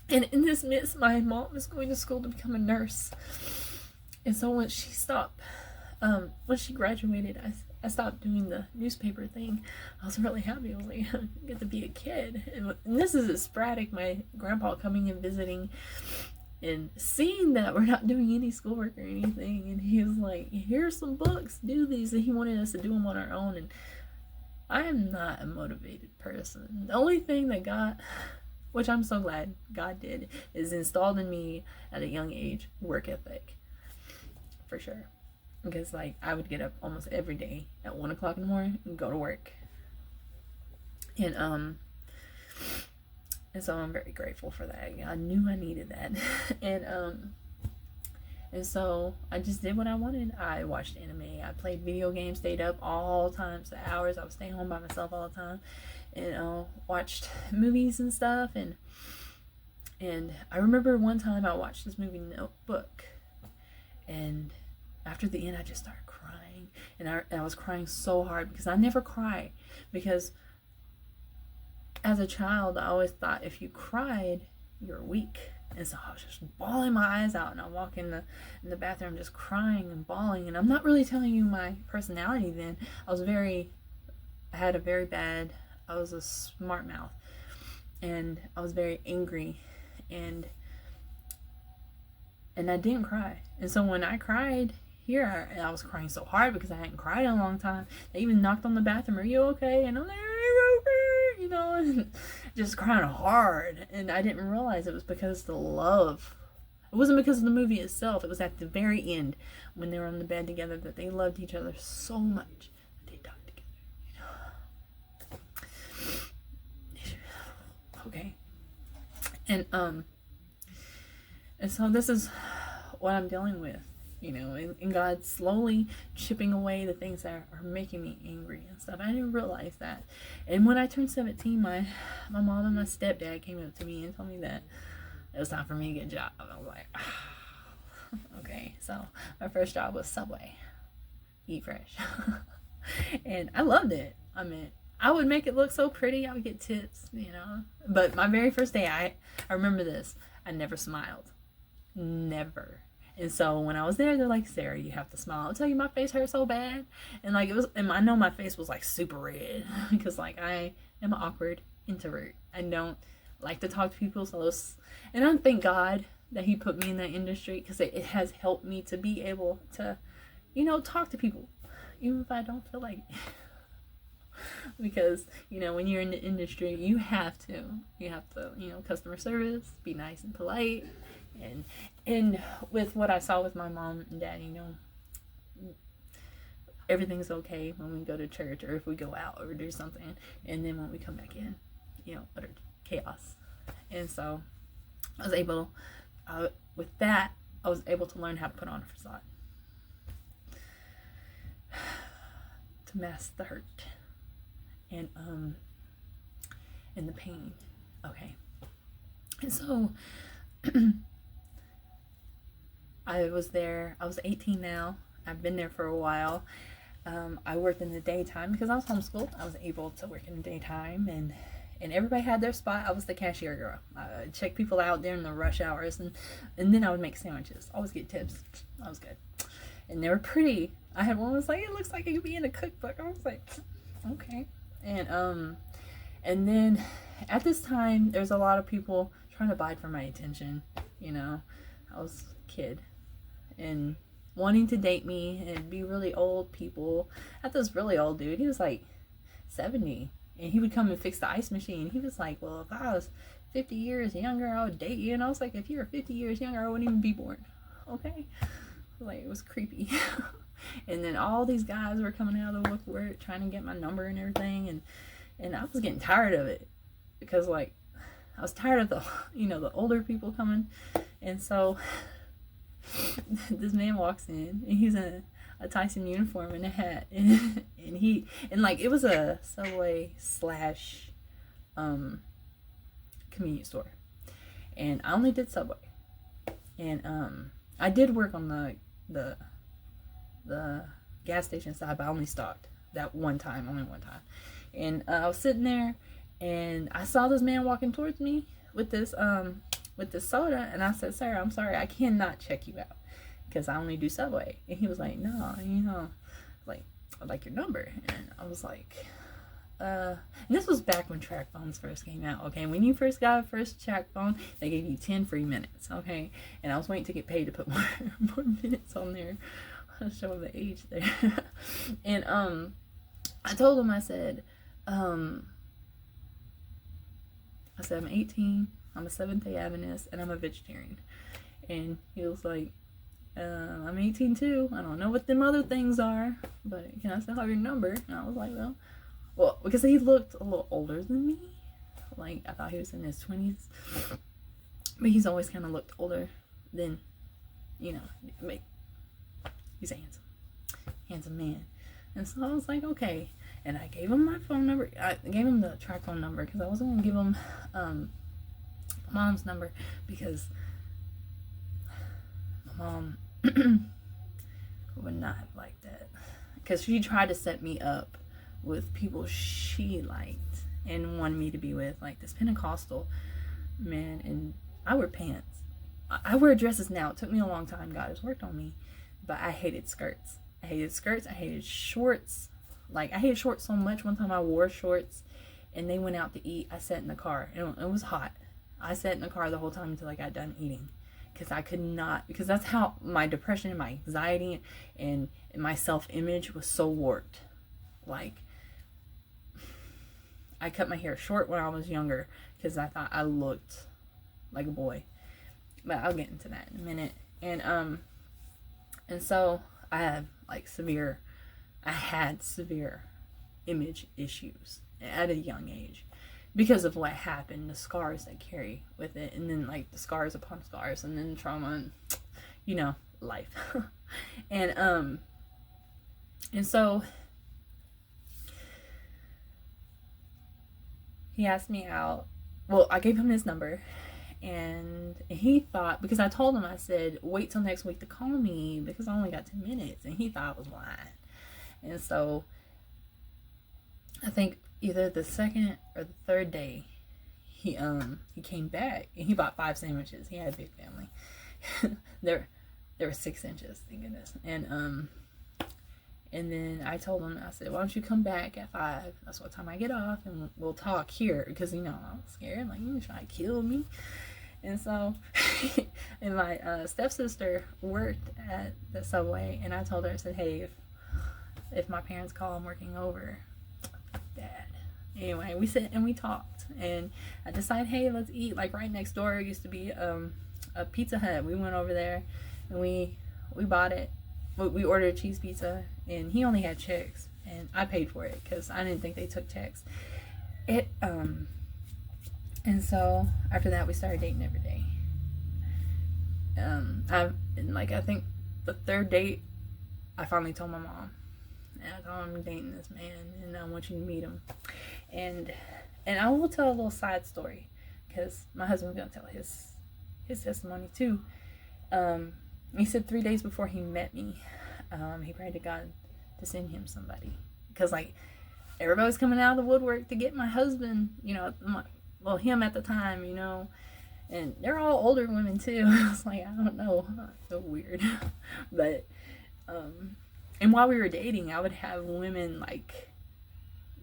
And in this midst, my mom was going to school to become a nurse. And so when she stopped, when she graduated, I stopped doing the newspaper thing. I was really happy. I was like, I get to be a kid. And this is sporadic, my grandpa coming and visiting and seeing that we're not doing any schoolwork or anything. And he was like, "Here's some books, do these." And he wanted us to do them on our own. And I am not a motivated person. The only thing that God, which I'm so glad God did, is installed in me at a young age work ethic. For sure. Because like I would get up almost every day at 1 o'clock in the morning and go to work. And so I'm very grateful for that. I knew I needed that. And so I just did what I wanted. I watched anime. I played video games, stayed up all times, the hours. I would stay home by myself all the time, and watched movies and stuff. And I remember one time I watched this movie Notebook, and after the end I just started crying, and I was crying so hard, because I never cry, because as a child I always thought if you cried you're weak. And so I was just bawling my eyes out, and I walk in the bathroom just crying and bawling. And I'm not really telling you my personality then. I was a smart mouth, and I was very angry, and I didn't cry. And so when I cried here, I was crying so hard because I hadn't cried in a long time. They even knocked on the bathroom, "Are you okay?" And I'm like, you know, and just crying hard. And I didn't realize it was because of the love. It wasn't because of the movie itself. It was at the very end when they were on the bed together that they loved each other so much that they died together, you know. Okay. And so this is what I'm dealing with, you know, and God slowly chipping away the things that are making me angry and stuff. I didn't realize that. And when I turned 17, my mom and my stepdad came up to me and told me that it was time for me to get a job. I was like, okay. So my first job was Subway, Eat Fresh. And I loved it. I mean, I would make it look so pretty. I would get tips, you know. But my very first day, I remember this. I never smiled. Never. And so when I was there, they're like, "Sarah, you have to smile." I'll tell you, my face hurt so bad. And like I know my face was like super red because like I am an awkward introvert. I don't like to talk to people. And I thank God that he put me in that industry, because it has helped me to be able to, you know, talk to people, even if I don't feel like it. Because, you know, when you're in the industry, you have to, you know, customer service, be nice and polite. And with what I saw with my mom and dad, you know, everything's okay when we go to church or if we go out or do something. And then when we come back in, you know, utter chaos. And so I was able, with that, I was able to learn how to put on a facade to mask the hurt. And and the pain. Okay. And so I was there. I was 18 now. I've been there for a while. I worked in the daytime because I was homeschooled. I was able to work in the daytime, and everybody had their spot. I was the cashier girl. I would check people out during the rush hours, and then I would make sandwiches. Always get tips. I was good. And they were pretty. I had one that was like, it looks like it could be in a cookbook. I was like, okay. And then at this time, there's a lot of people trying to bide for my attention. You know, I was a kid and wanting to date me and be really old people. I had this really old dude. He was like 70, and he would come and fix the ice machine. He was like, well, if I was 50 years younger, I would date you. And I was like, if you were 50 years younger, I wouldn't even be born. Okay. Like, it was creepy. And then all these guys were coming out of the woodwork trying to get my number and everything, and I was getting tired of it because, like, I was tired of the, you know, the older people coming. And so this man walks in, and he's in a Tyson uniform and a hat, and like, it was a Subway slash convenience store, and I only did Subway, and I did work on the gas station side, but I only stopped that one time, only one time. And I was sitting there, and I saw this man walking towards me with this soda, and I said, sir, I'm sorry, I cannot check you out because I only do Subway. And he was like, no, you know, like, I'd like your number. And I was like, and this was back when track phones first came out. Okay, when you first got a first track phone, they gave you 10 free minutes. Okay, and I was waiting to get paid to put more minutes on there. I'll show the age there. And I told him, I said I'm 18, I'm a Seventh-day Adventist, and I'm a vegetarian. And he was like, I'm 18 too. I don't know what them other things are, but can I still have your number? And I was like, well, because he looked a little older than me. Like, I thought he was in his 20s. But he's always kind of looked older than, you know, he's a handsome man. And so I was like, okay. And I gave him my phone number. I gave him the track phone number because I wasn't going to give him mom's number because my mom would not have liked that. Because she tried to set me up with people she liked and wanted me to be with, like this Pentecostal man. And I wear pants. I wear dresses now. It took me a long time. God has worked on me. But I hated skirts. I hated shorts. Like, I hated shorts so much. One time I wore shorts and they went out to eat. I sat in the car. It was hot. I sat in the car the whole time until I got done eating. Because I could not, because that's how my depression and my anxiety and my self-image was so warped. Like, I cut my hair short when I was younger because I thought I looked like a boy. But I'll get into that in a minute. And so I had severe image issues at a young age because of what happened, the scars that carry with it, and then like the scars upon scars, and then trauma, and, you know, life. and so he asked me out. Well, I gave him his number. And he thought, because I told him, I said, wait till next week to call me because I only got 10 minutes. And he thought I was lying. And so I think either the second or the third day, he came back and he bought 5 sandwiches. He had a big family. There were 6 inches, thank goodness. And then I told him, I said, why don't you come back at 5? That's what time I get off, and we'll talk here. Because, you know, I was scared. Like, you trying to kill me? And so, and my stepsister worked at the Subway, and I told her, I said, hey, if my parents call, I'm working over. Dad. Anyway, we sat and we talked, and I decided, hey, let's eat. Like, right next door used to be a Pizza Hut. We went over there, and we bought it. We ordered a cheese pizza, and he only had checks, and I paid for it because I didn't think they took checks. And so after that, we started dating every day. I think the third date, I finally told my mom, and I told him I'm dating this man, and I want you to meet him. And And I will tell a little side story because my husband's gonna tell his testimony too. He said 3 days before he met me, he prayed to God to send him somebody, because like everybody was coming out of the woodwork to get my husband, well, him at the time, and they're all older women too. I was like, I don't know, so weird. But and while we were dating, I would have women like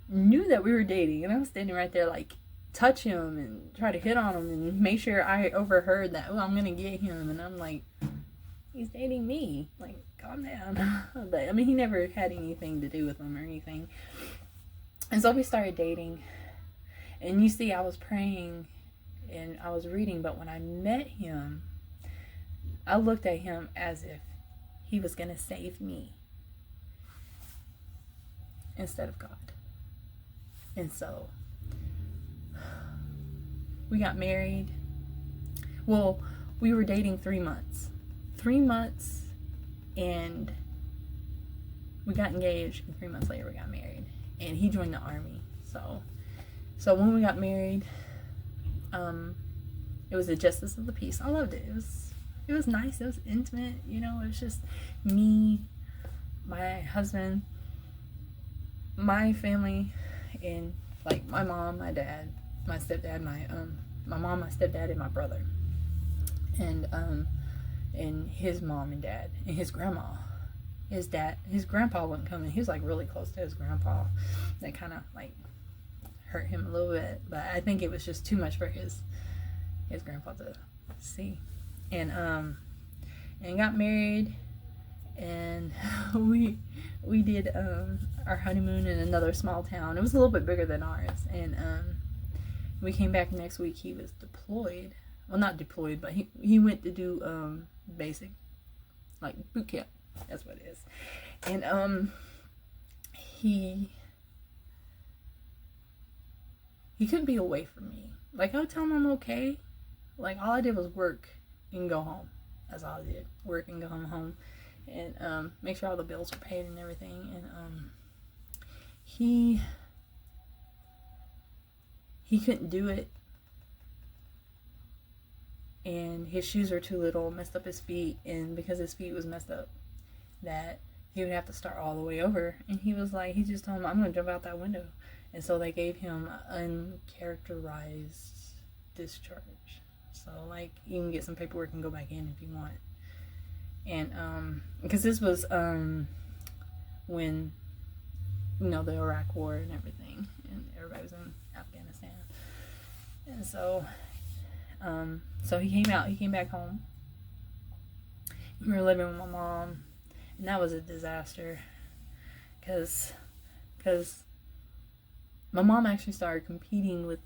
knew that we were dating, and I was standing right there like touch him and try to hit on him and make sure I overheard that, oh, I'm gonna get him, and I'm like, he's dating me, like, calm down. But I mean, he never had anything to do with him or anything. And so we started dating, and you see, I was praying and I was reading, but when I met him, I looked at him as if he was gonna save me instead of God. And so we got married. Well, we were dating 3 months. 3 months, and we got engaged, and 3 months later we got married. And he joined the army. So when we got married, it was the Justice of the Peace. I loved it. It was nice. It was intimate. It was just me, my husband, my family, and like my mom, my dad, my stepdad, my mom, my stepdad, and my brother, and his mom and dad, and his grandma. His grandpa wasn't coming. He was like really close to his grandpa. That kind of like hurt him a little bit, but I think it was just too much for his grandpa to see. And got married, and we did our honeymoon in another small town. It was a little bit bigger than ours, and we came back next week. He was deployed. Well, not deployed, but he went to do basic, like boot camp. That's what it is. And he couldn't be away from me. Like, I would tell him I'm okay. Like, all I did was work and go home. That's all I did. Work and go home. And make sure all the bills were paid and everything. And he couldn't do it. And his shoes were too little, messed up his feet. And because his feet was messed up, that he would have to start all the way over. And he was like, he just told him, I'm going to jump out that window. And so they gave him uncharacterized discharge. So, like, you can get some paperwork and go back in if you want. And, because this was, when, the Iraq War and everything, and everybody was in Afghanistan. And so, so he came back home. We were living with my mom, and that was a disaster, because my mom actually started competing with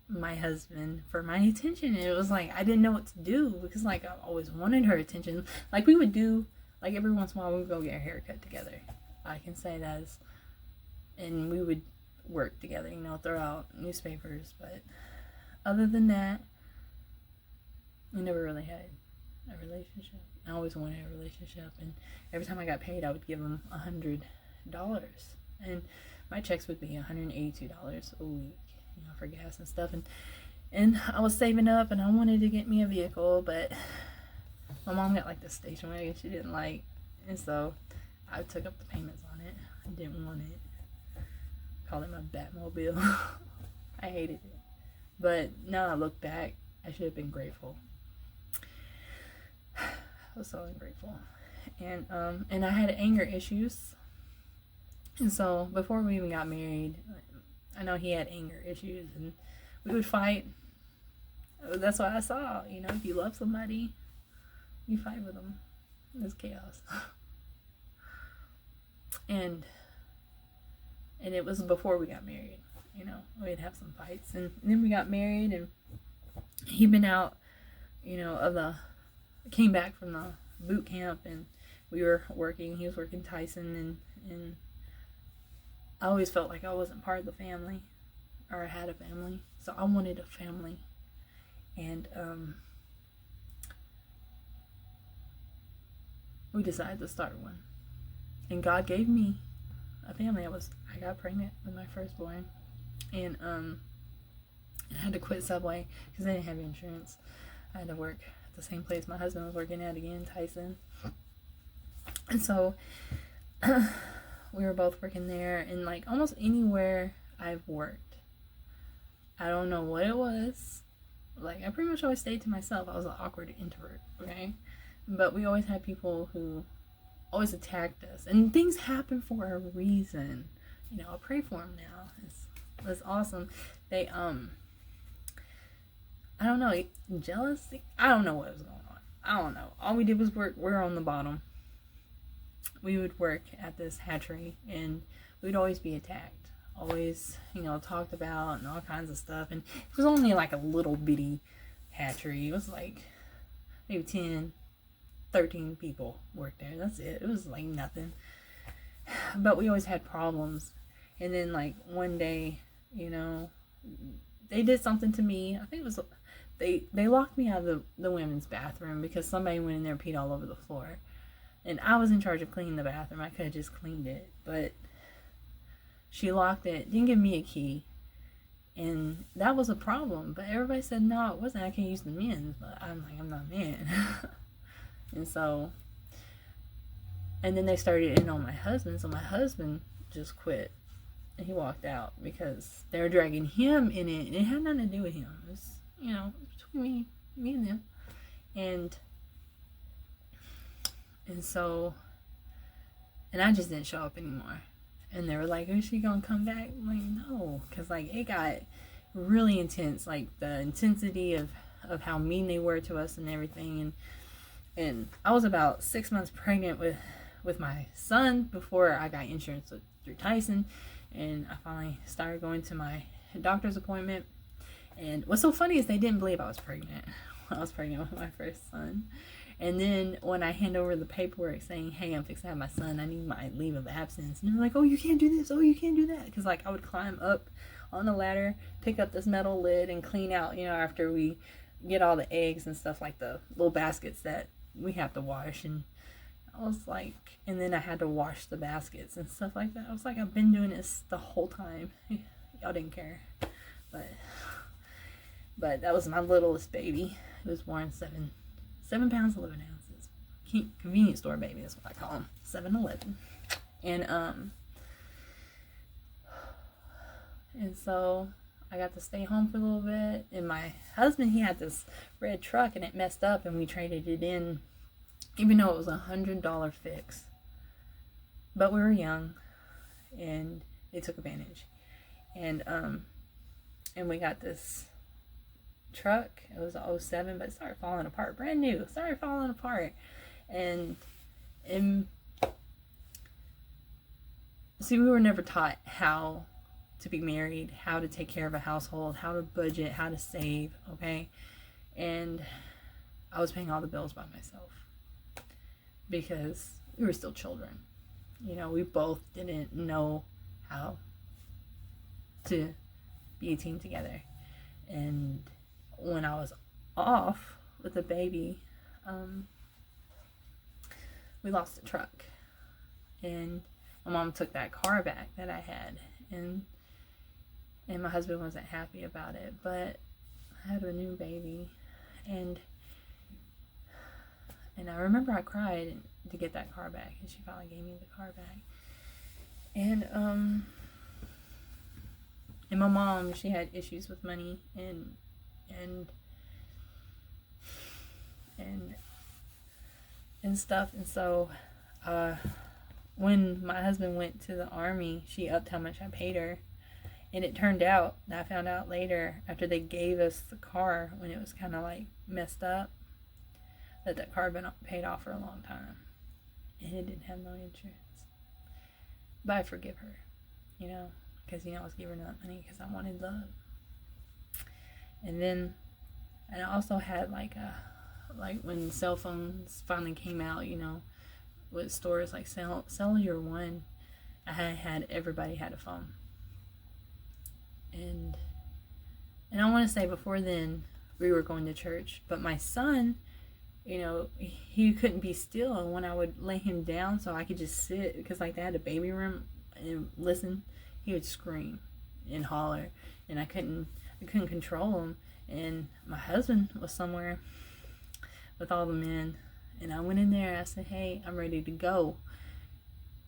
my husband for my attention. And it was like, I didn't know what to do, because like I always wanted her attention. Like, we would do, like, every once in a while we would go get a haircut together. I can say that and we would work together, throw out newspapers. But other than that, we never really had a relationship. I always wanted a relationship, and every time I got paid, I would give him $100, and my checks would be $182 a week, for gas and stuff. And I was saving up, and I wanted to get me a vehicle, but my mom got like the station wagon she didn't like, and so I took up the payments on it. I didn't want it. Called it my Batmobile. I hated it, but now I look back, I should have been grateful. I was so ungrateful. And I had anger issues. And so before we even got married, I know he had anger issues, and we would fight. That's what I saw. If you love somebody, you fight with them. It's chaos. And it was before we got married. We'd have some fights, and then we got married, and he'd been out, came back from the boot camp, and we were working. He was working Tyson, and I always felt like I wasn't part of the family, or I had a family, so I wanted a family. And we decided to start one, and God gave me a family. I got pregnant with my firstborn, and And I had to quit Subway because I didn't have insurance. I had to work at the same place my husband was working at again, Tyson. And so we were both working there, and like almost anywhere I've worked, I don't know what it was. Like, I pretty much always stayed to myself. I was an awkward introvert, okay? But we always had people who always attacked us. And things happen for a reason. You know, I'll pray for them now. It's awesome. They, I don't know, jealousy? I don't know what was going on. I don't know. All we did was work. We're on the bottom. We would work at this hatchery, and we'd always be attacked. Always, you know, talked about and all kinds of stuff. And it was only like a little bitty hatchery. It was like maybe 10, 13 people worked there. That's it. It was like nothing. But we always had problems. And then like one day, you know, they did something to me. I think it was, they locked me out of the women's bathroom because somebody went in there and peed all over the floor. And I was in charge of cleaning the bathroom. I could have just cleaned it. But she locked it, didn't give me a key, and that was a problem. But everybody said, no, it wasn't. I can't use the men's. But I'm like, I'm not a man. And so, and then they started in on my husband. So my husband just quit, and he walked out because they were dragging him in it, and it had nothing to do with him. It was, you know, between me and them. And so, and I just didn't show up anymore. And they were like, is she gonna come back? I'm like, no. Because, like, it got really intense. Like, the intensity of how mean they were to us and everything. And I was about 6 months pregnant with my son before I got insurance through Tyson. And I finally started going to my doctor's appointment. And what's so funny is they didn't believe I was pregnant when I was pregnant with my first son. And then when I hand over the paperwork saying, hey, I'm fixing to have my son, I need my leave of absence. And they're like, oh, you can't do this. Oh, you can't do that. Because, like, I would climb up on the ladder, pick up this metal lid, and clean out, you know, after we get all the eggs and stuff, like the little baskets that we have to wash. And I was like, and then I had to wash the baskets and stuff like that. I was like, I've been doing this the whole time. Y'all didn't care. But that was my littlest baby. It was born 7 pounds 11 ounces. Convenience store baby is what I call them. 7-Eleven. And so I got to stay home for a little bit. And my husband, he had this red truck and it messed up, and we traded it in, even though it was $100 fix. But we were young, and they took advantage. And we got this truck. It was a 07, but it started falling apart. Brand new. It started falling apart. And see, we were never taught how to be married, how to take care of a household, how to budget, how to save, okay? And I was paying all the bills by myself because we were still children. You know, we both didn't know how to be a team together. And when I was off with the baby, we lost the truck, and my mom took that car back that I had, and my husband wasn't happy about it. But I had a new baby, and I remember I cried to get that car back, and she finally gave me the car back. And my mom, she had issues with money and stuff. And so when my husband went to the Army, she upped how much I paid her. And it turned out, I found out later, after they gave us the car, when it was kind of like messed up, that car had been paid off for a long time. And it didn't have no insurance. But I forgive her, you know, because, you know, I was giving her that money because I wanted love. And then, and I also had like when cell phones finally came out, you know, with stores like Cellular One, I had everybody had a phone. And I want to say before then we were going to church, but my son, you know, he couldn't be still, and when I would lay him down so I could just sit, because like they had a baby room and listen, he would scream and holler, and I couldn't I couldn't control them. And my husband was somewhere with all the men. And I went in there. I said, "Hey, I'm ready to go."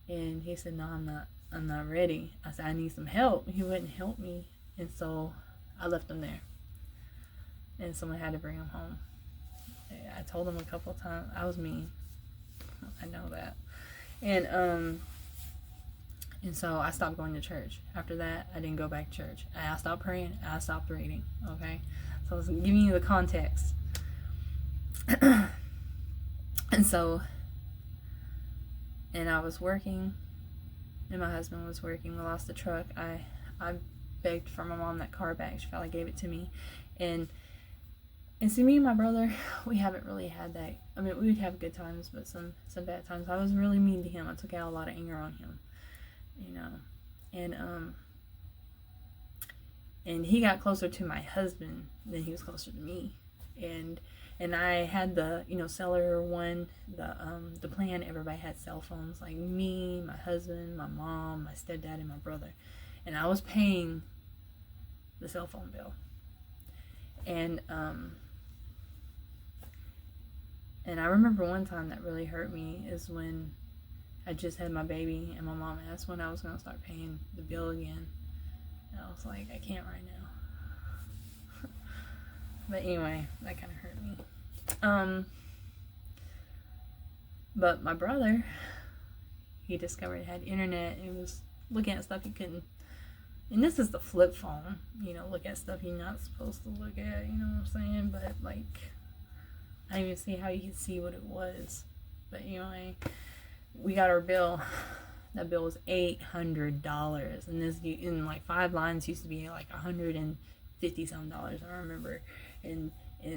And he said, "No, I'm not. I'm not ready." I said, "I need some help." He wouldn't help me. And so I left him there. And someone had to bring him home. I told him a couple of times. I was mean. I know that. And so I stopped going to church. After that, I didn't go back to church. I stopped praying. I stopped reading. Okay? So I was giving you the context. And so, and I was working, and my husband was working. We lost the truck. I begged for my mom that car back. She finally gave it to me. And see, me and my brother, we haven't really had that. I mean, we would have good times, but some bad times. I was really mean to him. I took out a lot of anger on him, you know. And he got closer to my husband than he was closer to me. And I had the, cellular one, the plan. Everybody had cell phones, like me, my husband, my mom, my stepdad, and my brother. And I was paying the cell phone bill. And I remember one time that really hurt me is when I just had my baby and my mom asked when I was going to start paying the bill again. And I was like, I can't right now. But anyway, that kind of hurt me. But my brother, he discovered he had internet and was looking at stuff he couldn't. And this is the flip phone, look at stuff you're not supposed to look at, you know what I'm saying? But like, I didn't even see how you could see what it was. But anyway, we got our bill. That bill was $800, and this in like 5 lines used to be like $150 some, I remember. And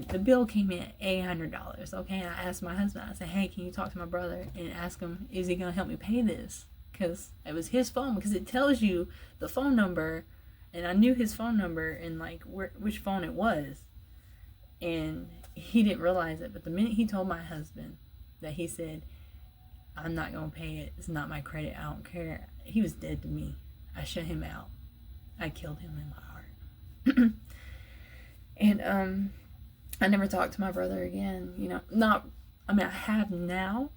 the bill came in at $800. Okay, and I asked my husband. I said, "Hey, can you talk to my brother and ask him, is he gonna help me pay this?" Because it was his phone, because it tells you the phone number, and I knew his phone number and like which phone it was, and he didn't realize it. But the minute he told my husband that, he said, "I'm not gonna pay it. It's not my credit. I don't care." He was dead to me. I shut him out. I killed him in my heart. And I never talked to my brother again. I have now,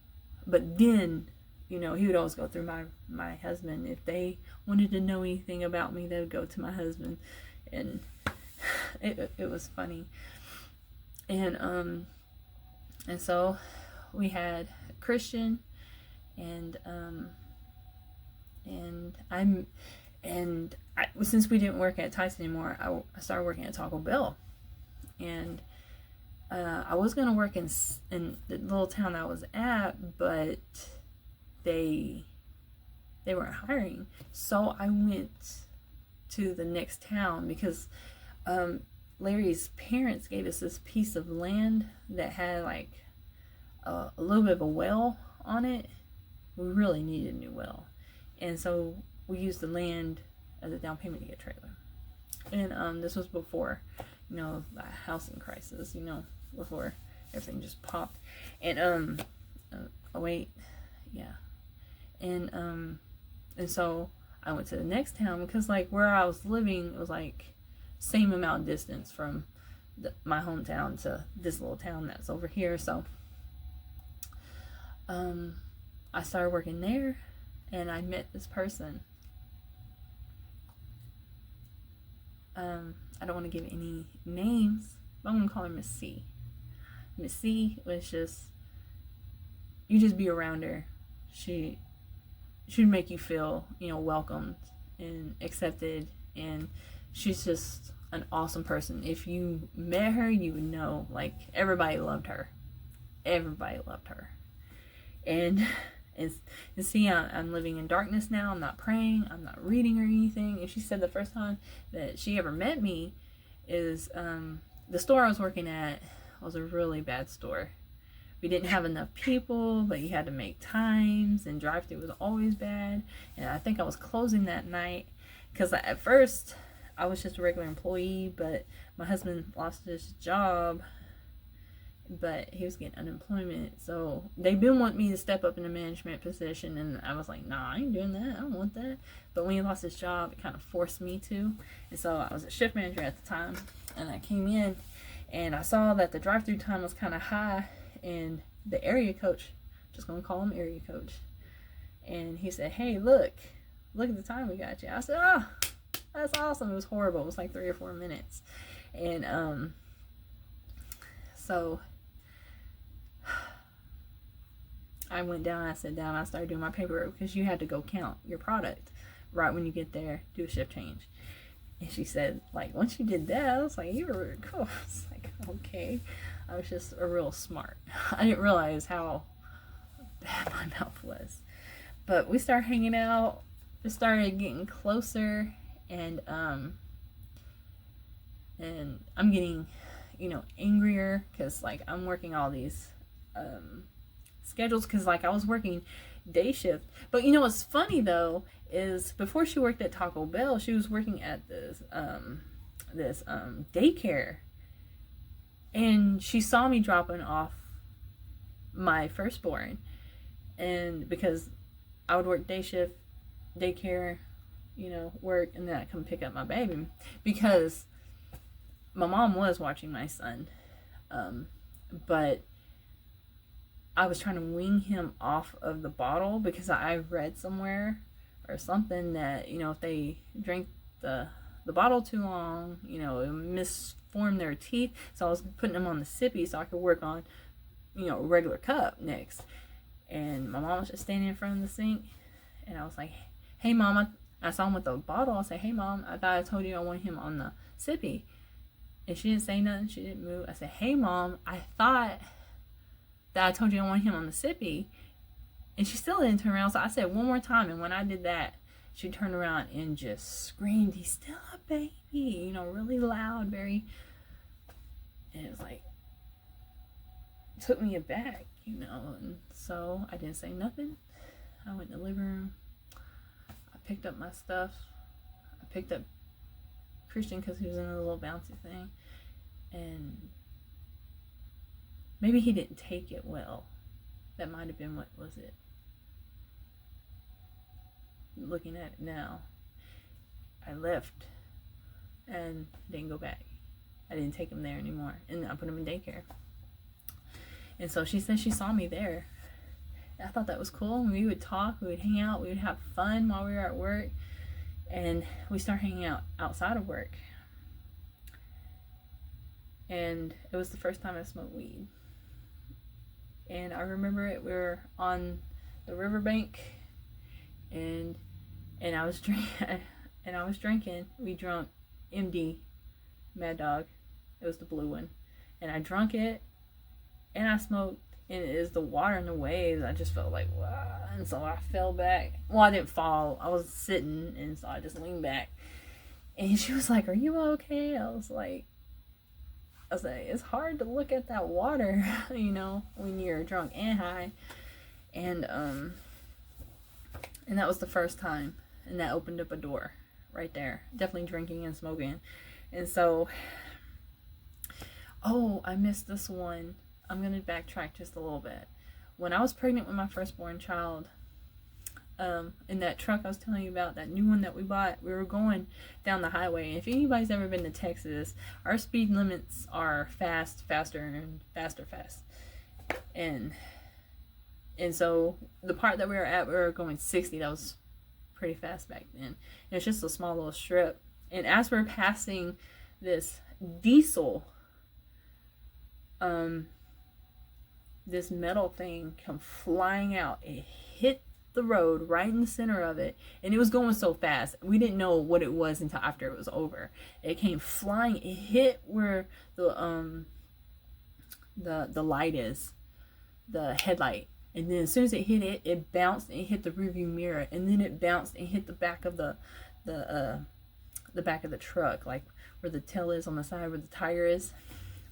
but then, he would always go through my husband. If they wanted to know anything about me, they would go to my husband, and it was funny. And so we had Christian, and since we didn't work at Tyson anymore, I started working at Taco Bell, and I was gonna work in the little town I was at, but they weren't hiring, so I went to the next town because Larry's parents gave us this piece of land that had like a little bit of a well on it. We really needed a new well, and so we used the land as a down payment to get a trailer. And this was before, the housing crisis, before everything just popped. And and so I went to the next town because like where I was living, it was like same amount of distance from my hometown to this little town that's over here. So I started working there, and I met this person. I don't want to give any names, but I'm going to call her Miss C. Miss C was just, you just be around her. She'd make you feel, welcomed and accepted, and she's just an awesome person. If you met her, you would know, like, everybody loved her. Everybody loved her. And see, I'm living in darkness now. I'm not praying. I'm not reading or anything. And she said the first time that she ever met me is the store I was working at was a really bad store. We didn't have enough people, but you had to make times, and drive-thru was always bad. And I think I was closing that night because at first I was just a regular employee, but my husband lost his job, but he was getting unemployment. So they've been wanting me to step up in a management position, and I was like, nah, I ain't doing that. I don't want that. But when he lost his job, it kind of forced me to. And so I was a shift manager at the time, and I came in, and I saw that the drive-through time was kind of high, and the area coach, just gonna call him area coach, and he said, hey, look at the time we got you. I said, oh, that's awesome. It was horrible. It was like 3 or 4 minutes. And so I went down, I sat down, I started doing my paperwork, because you had to go count your product right when you get there, do a shift change. And she said, like, once you did that, I was like, you were really cool. I was like, okay. I was just a real smart. I didn't realize how bad my mouth was. But we started hanging out, we started getting closer, and I'm getting, angrier, because, like, I'm working all these schedules, because, like, I was working day shift. But what's funny though is, before she worked at Taco Bell, she was working at this daycare, and she saw me dropping off my firstborn, and because I would work day shift, daycare, work, and then I come pick up my baby, because my mom was watching my son, but I was trying to wean him off of the bottle, because I read somewhere or something that, if they drink the bottle too long, it misform their teeth. So I was putting them on the sippy so I could work on, a regular cup next. And my mom was just standing in front of the sink, and I was like, hey, Mom, I saw him with the bottle. I said, hey, Mom, I thought I told you I want him on the sippy. And she didn't say nothing. She didn't move. I said, hey, Mom, I thought that I told you I want him on the sippy. And she still didn't turn around. So I said one more time. And when I did that, she turned around and just screamed, he's still a baby, really loud, very. And it was like, took me aback, And so I didn't say nothing. I went in the living room. I picked up my stuff. I picked up Christian, because he was in a little bouncy thing. And maybe he didn't take it well. That might have been what was it. Looking at it now, I left and didn't go back. I didn't take him there anymore, and I put him in daycare. And so she said she saw me there. I thought that was cool. We would talk, we would hang out, we would have fun while we were at work, and we started hanging out outside of work. And it was the first time I smoked weed. And I remember it. We were on the riverbank, and I was drinking. We drunk MD, Mad Dog. It was the blue one, and I drunk it, and I smoked. And it is the water and the waves. I just felt like, wow. And so I fell back. Well, I didn't fall. I was sitting, and so I just leaned back. And she was like, "Are you okay?" I was like, it's hard to look at that water, when you're drunk and high. And that was the first time, and that opened up a door right there. Definitely drinking and smoking. And so, I missed this one. I'm going to backtrack just a little bit. When I was pregnant with my firstborn child, in that truck I was telling you about, that new one that we bought, we were going down the highway. And if anybody's ever been to Texas, our speed limits are fast, faster, and faster, fast. And so the part that we were going 60. That was pretty fast back then. And it's just a small little strip. And as we're passing this diesel, this metal thing come flying out. It hit the road right in the center of it, and it was going so fast we didn't know what it was until after it was over. It came flying. It hit where the light is, the headlight, and then as soon as it hit it, it bounced and hit the rearview mirror, and then it bounced and hit the back of the back of the truck, like where the tail is on the side where the tire is,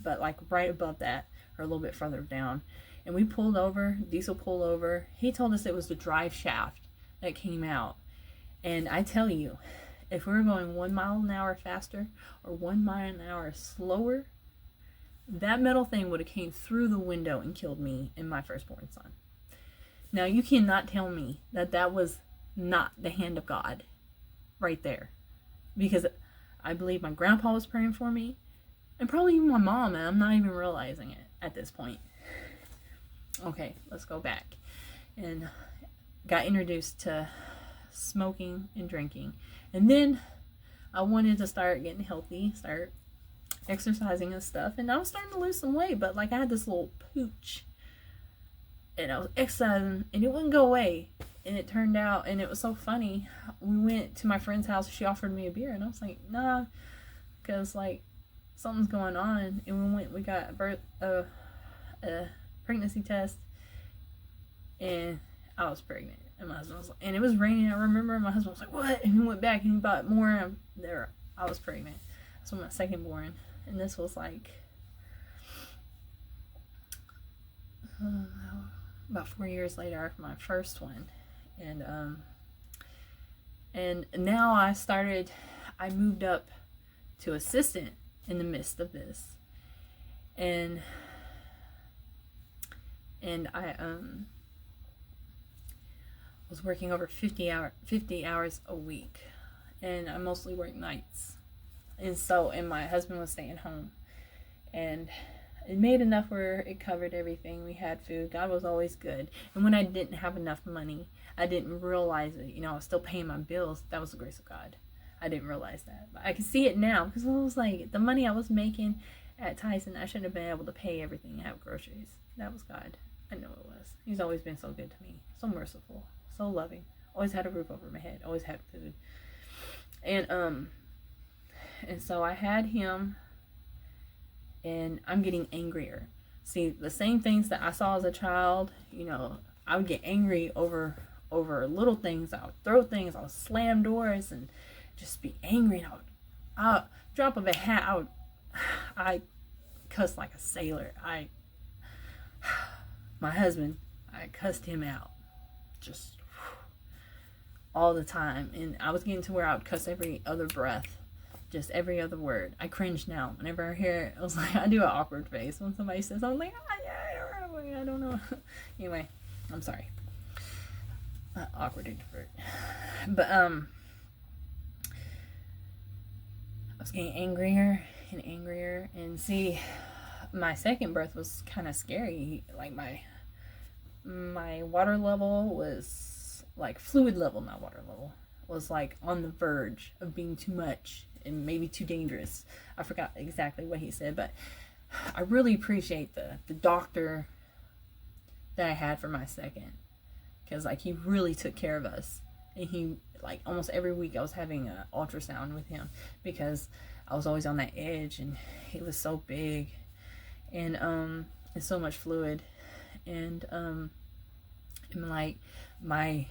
but like right above that or a little bit further down. And we pulled over. Diesel pulled over. He told us it was the drive shaft that came out. And I tell you, if we were going 1 mile an hour faster or 1 mile an hour slower, that metal thing would have came through the window and killed me and my firstborn son. Now, you cannot tell me that that was not the hand of God right there. Because I believe my grandpa was praying for me, and probably even my mom, and I'm not even realizing it at this point. Okay, let's go back. And got introduced to smoking and drinking. And then I wanted to start getting healthy, start exercising and stuff. And I was starting to lose some weight, but like I had this little pooch. And I was exercising, and it wouldn't go away. And it turned out, and it was so funny, we went to my friend's house, she offered me a beer, and I was like, nah, because, like, something's going on. And we got a pregnancy test, and I was pregnant. And my husband was like, and it was raining, I remember, and my husband was like, what? And he went back, and he bought more, and I was pregnant. So my second born, and this was like, about 4 years later after my first one. And now I moved up to assistant in the midst of this. And I was working over 50 hours a week. And I mostly worked nights. And my husband was staying home. And it made enough where it covered everything. We had food. God was always good. And when I didn't have enough money, I didn't realize it. I was still paying my bills. That was the grace of God. I didn't realize that. But I can see it now, because I was like, the money I was making at Tyson, I shouldn't have been able to pay everything and have groceries. That was God. I know it was. He's always been so good to me. So merciful. So loving. Always had a roof over my head. Always had food. And so I had him. And I'm getting angrier. See, the same things that I saw as a child, I would get angry over little things. I would throw things. I would slam doors and just be angry. And I would drop of a hat. I cussed like a sailor. My husband, I cussed him out just all the time. And I was getting to where I would cuss every other breath. Just every other word. I cringe now. Whenever I hear it, I was like, I do an awkward face when somebody says, I'm like, I don't know. Anyway, I'm sorry. Awkward introvert. But, I was getting angrier and angrier. And see, my second birth was kind of scary. Like, my water level was, like, fluid level, not water level, was, like, on the verge of being too much. And maybe too dangerous. I forgot exactly what he said, but I really appreciate the doctor that I had for my second, because like he really took care of us. And he, like, almost every week I was having an ultrasound with him, because I was always on that edge, and he was so big, and so much fluid, and like my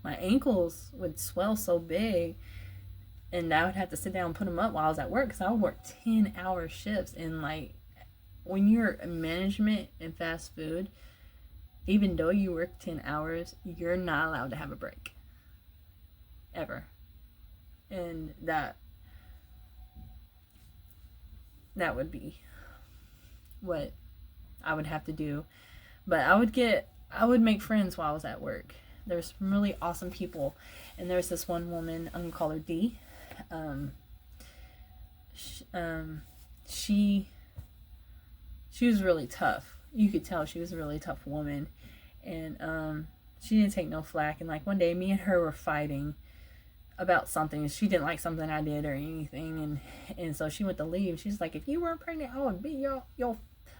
ankles would swell so big. And I would have to sit down and put them up while I was at work, because I would work 10-hour shifts. And like, when you're in management in fast food, even though you work 10 hours, you're not allowed to have a break. Ever. And that would be what I would have to do. But I would make friends while I was at work. There's some really awesome people. And there's this one woman, I'm going to call her D. She was really tough. You could tell she was a really tough woman, and she didn't take no flack. And like one day, me and her were fighting about something. She didn't like something I did or anything, and so she went to leave. She's like, "If you weren't pregnant, I would beat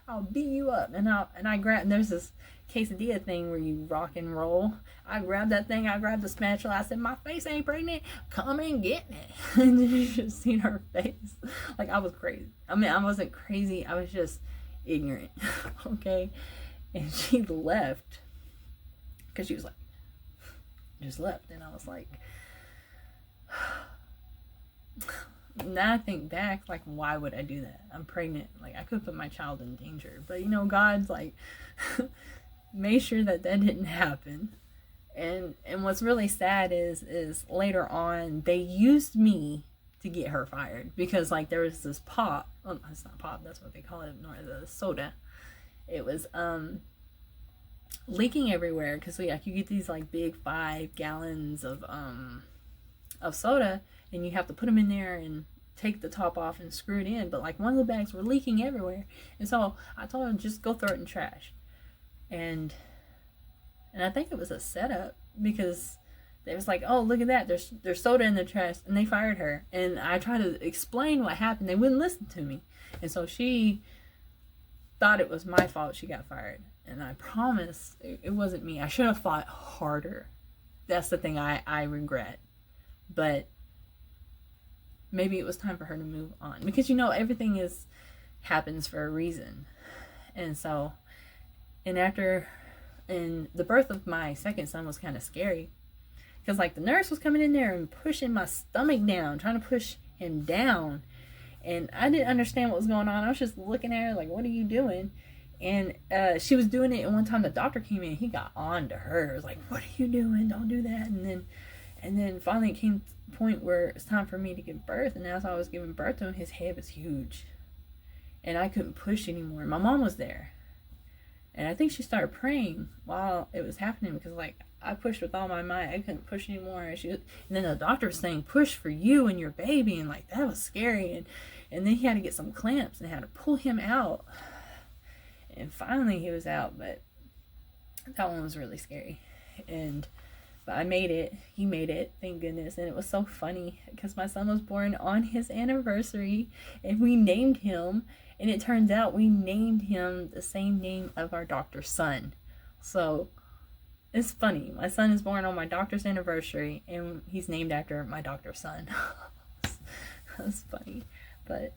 I'll beat you up." And I grabbed. And there's this quesadilla thing where you rock and roll. I grabbed that thing. I grabbed the spatula. I said, "My face ain't pregnant. Come and get me." And you should see her face. Like I was crazy. I mean, I wasn't crazy. I was just ignorant. Okay. And she left because she was like, just left. And I was like, now I think back, like, why would I do that? I'm pregnant. Like, I could put my child in danger. But, God's like, made sure that didn't happen. And what's really sad is later on, they used me to get her fired, because like there was this pop, well, it's not pop, that's what they call it, nor the soda. It was leaking everywhere, because like you get these like big 5 gallons of soda, and you have to put them in there and take the top off and screw it in, but like one of the bags were leaking everywhere, and so I told her just go throw it in trash. And I think it was a setup, because they was like, oh, look at that, there's soda in the trash, and they fired her. And I tried to explain what happened, they wouldn't listen to me, and so she thought it was my fault she got fired. And I promise it wasn't me. I should have fought harder. That's the thing I regret. But maybe it was time for her to move on, because everything happens for a reason. And so, and the birth of my second son was kind of scary, because like the nurse was coming in there and pushing my stomach down, trying to push him down, and I didn't understand what was going on. I was just looking at her like, what are you doing? And she was doing it, and one time the doctor came in, he got on to her. It was like, what are you doing? Don't do that. And then finally it came to the point where it's time for me to give birth, and as I was giving birth to him, his head was huge, and I couldn't push anymore. My mom was there, and I think she started praying while it was happening, because like I pushed with all my might, I couldn't push anymore. And then the doctor was saying, push for you and your baby, and like that was scary. And then he had to get some clamps and had to pull him out. And finally he was out, but that one was really scary. But I made it. He made it, thank goodness. And it was so funny, because my son was born on his anniversary, and we named him. And it turns out we named him the same name of our doctor's son. So it's funny. My son is born on my doctor's anniversary, and he's named after my doctor's son. That's funny, but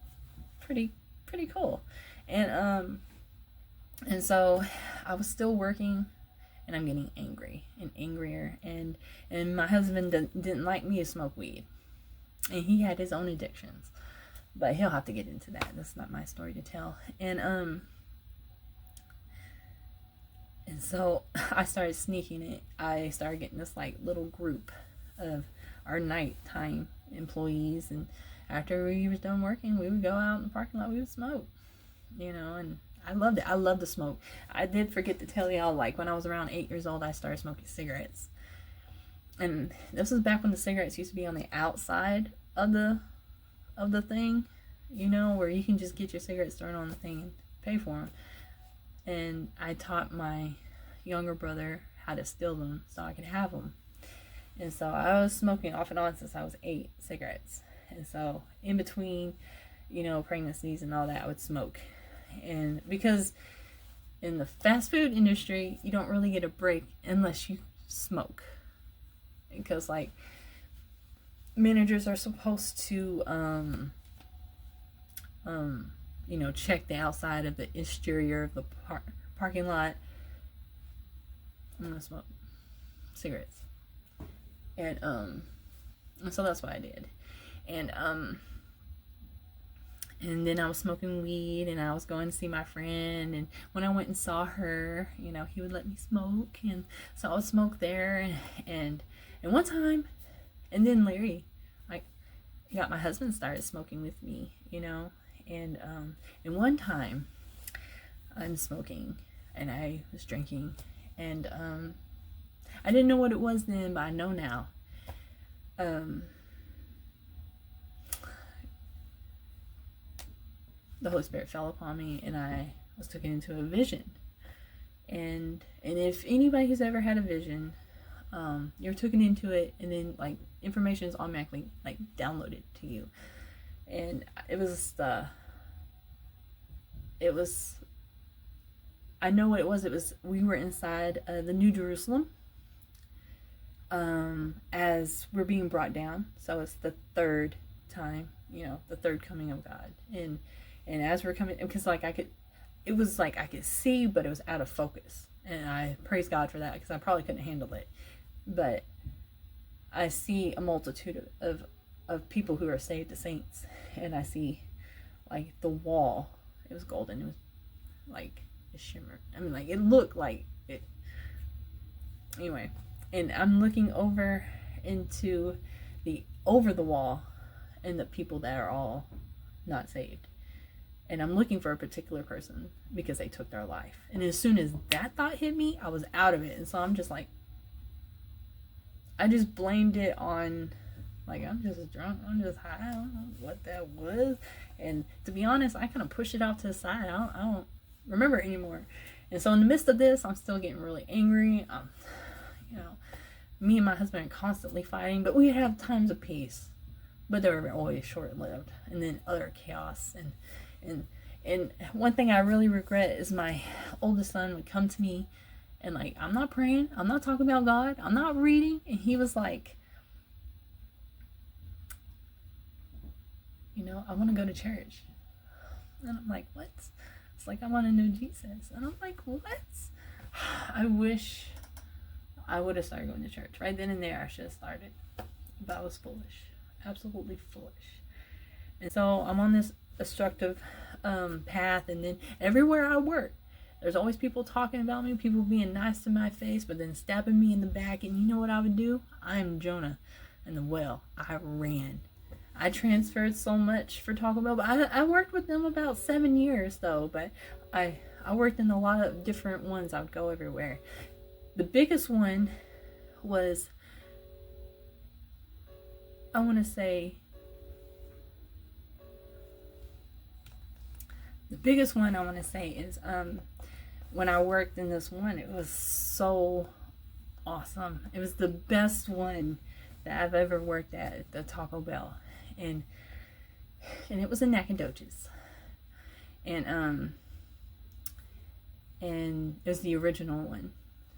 pretty cool. And so I was still working, and I'm getting angry and angrier, and my husband didn't like me to smoke weed, and he had his own addictions, but he'll have to get into that. That's not my story to tell. And so I started sneaking it. I started getting this like little group of our nighttime employees, and after we was done working, we would go out in the parking lot, we would smoke, and I loved it. I loved the smoke. I did forget to tell y'all, like when I was around 8 years old, I started smoking cigarettes. And this was back when the cigarettes used to be on the outside of the thing, where you can just get your cigarettes thrown on the thing and pay for them. And I taught my younger brother how to steal them so I could have them. And so I was smoking off and on since I was 8 cigarettes. And so in between, pregnancies and all that, I would smoke. And because in the fast food industry, you don't really get a break unless you smoke, because like managers are supposed to check the outside of the exterior of the parking lot. I'm gonna smoke cigarettes, and so that's what I did. And then I was smoking weed, and I was going to see my friend, and when I went and saw her, he would let me smoke, and so I would smoke there, and one time, and then Larry, my husband started smoking with me, and one time, I'm smoking, and I was drinking, and I didn't know what it was then, but I know now. The Holy Spirit fell upon me, and I was taken into a vision. And if anybody who's ever had a vision, you're taken into it, and then like information is automatically like downloaded to you. And I know what it was. We were inside the New Jerusalem as we're being brought down. So it's the third time, the third coming of God. And as we're coming, because like I could see, but it was out of focus. And I praise God for that, because I probably couldn't handle it. But I see a multitude of people who are saved, the saints. And I see like the wall. It was golden. It was like a shimmer. I mean, like it looked like it. Anyway, and I'm looking over the wall, and the people that are all not saved. And I'm looking for a particular person because they took their life. And as soon as that thought hit me, I was out of it. And so I'm just like, I just blamed it on, like, I'm just drunk, I'm just high, I don't know what that was. And to be honest, I kind of pushed it off to the side. I don't remember it anymore. And so in the midst of this, I'm still getting really angry. You know, me and my husband are constantly fighting, but we have times of peace. But they were always short-lived. And then other chaos. And one thing I really regret is my oldest son would come to me and, like, I'm not praying, I'm not talking about God, I'm not reading. And he was like, you know, I want to go to church. And I'm like, what? It's like, I want to know Jesus. And I'm like, what? I wish I would have started going to church. Right then and there, I should have started. But I was foolish. Absolutely foolish. And so I'm on this destructive path. And then everywhere I work, there's always people talking about me, people being nice to my face, but then stabbing me in the back. And you know what I would do? I'm Jonah in the well. I ran. I transferred so much for Taco Bell, but I worked with them about 7 years though, but I worked in a lot of different ones. I would go everywhere. The biggest one was, I want to say, is when I worked in this one, it was so awesome. It was the best one that I've ever worked at the Taco Bell. And it was in Nacogdoches. And it was the original one.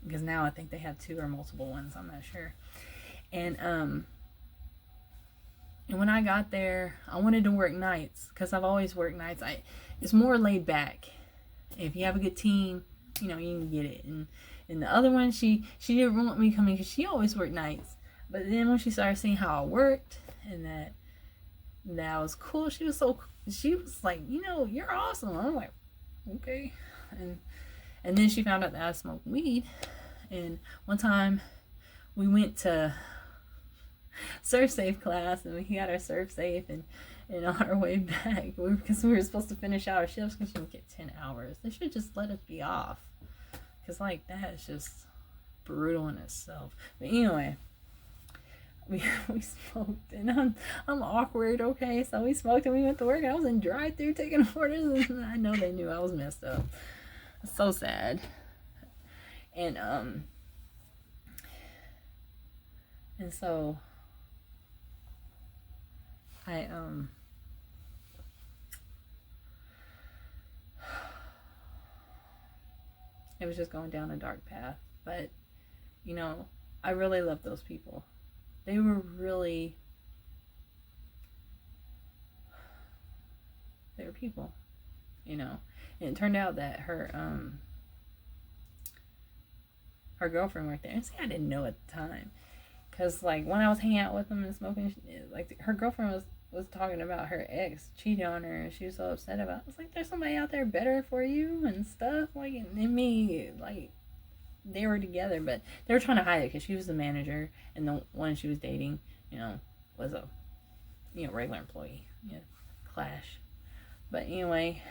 Because now I think they have 2 or multiple ones, I'm not sure. And when I got there, I wanted to work nights because I've always worked nights. It's more laid back. If you have a good team, you know, you can get it. And the other one, she didn't want me coming because she always worked nights. But then when she started seeing how I worked and that was cool, she was like, you know, you're awesome. I'm like, okay. And then she found out that I smoked weed. And one time we went to Surf Safe class and we got our Surf Safe, and on our way back, because we were supposed to finish our shifts because you get 10 hours. They should just let us be off, because like that is just brutal in itself. But anyway, we smoked, and I'm awkward, okay? So we smoked and we went to work. I was in drive-thru taking orders, and I know they knew I was messed up. So sad. And so it was just going down a dark path. But you know, I really love those people. They were people, you know. And it turned out that her girlfriend worked there. And see, I didn't know at the time, because like when I was hanging out with them and smoking, like her girlfriend was talking about her ex cheating on her, and she was so upset about it. I was like, there's somebody out there better for you and stuff. Like, and me, like, they were together, but they were trying to hide it because she was the manager, and the one she was dating, you know, was a, you know, regular employee. Yeah, clash. But anyway,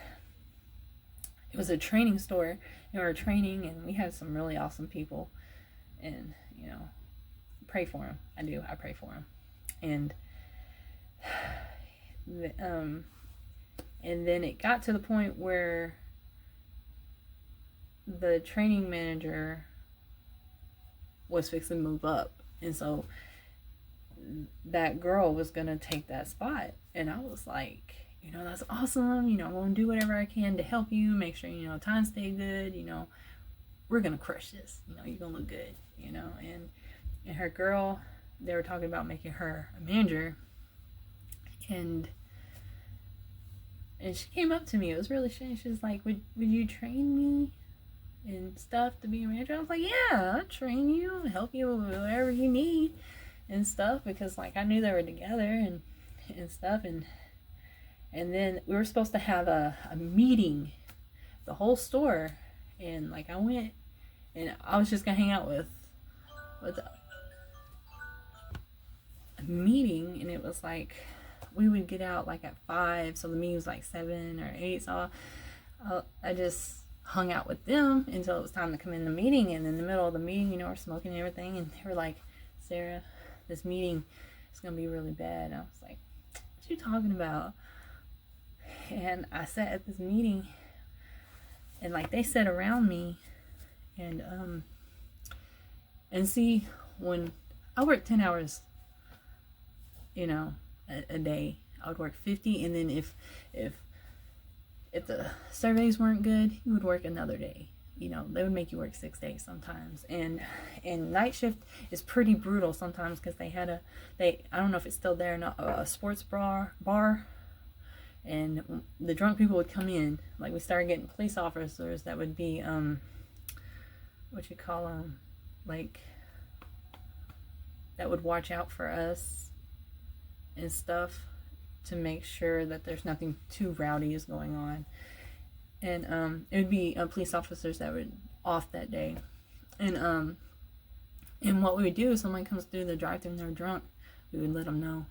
it was a training store, and we were training, and we had some really awesome people, and you know, pray for them. I pray for them, and then it got to the point where the training manager was fixing to move up, and so that girl was gonna take that spot. And I was like, you know, that's awesome, you know, I'm gonna do whatever I can to help you, make sure, you know, times stay good, you know, we're gonna crush this, you know, you're gonna look good, you know. And her girl, they were talking about making her a manager, and she came up to me. It was really strange. She was like, would you train me and stuff to be a manager? I was like, yeah, I'll train you, help you with whatever you need and stuff, because like I knew they were together and stuff. And then we were supposed to have a meeting, the whole store, and like I went, and I was just gonna hang out with a meeting, and it was like we would get out like at 5, so the meeting was like 7 or 8. So I just hung out with them until it was time to come in the meeting. And in the middle of the meeting, we're smoking and everything, and they were like, Sarah, this meeting is gonna be really bad. And I was like, what you talking about? And I sat at this meeting, and like they sat around me, and see, when I worked 10 hours, a day, I would work 50, and then if the surveys weren't good, you would work another day. They would make you work 6 days sometimes, and night shift is pretty brutal sometimes, because I don't know if it's still there or not, a sports bar, and the drunk people would come in. Like, we started getting police officers that would be what you call them, like, that would watch out for us and stuff, to make sure that there's nothing too rowdy is going on. And it would be police officers that were off that day. And what we would do, if someone comes through the drive-thru and they're drunk, we would let them know.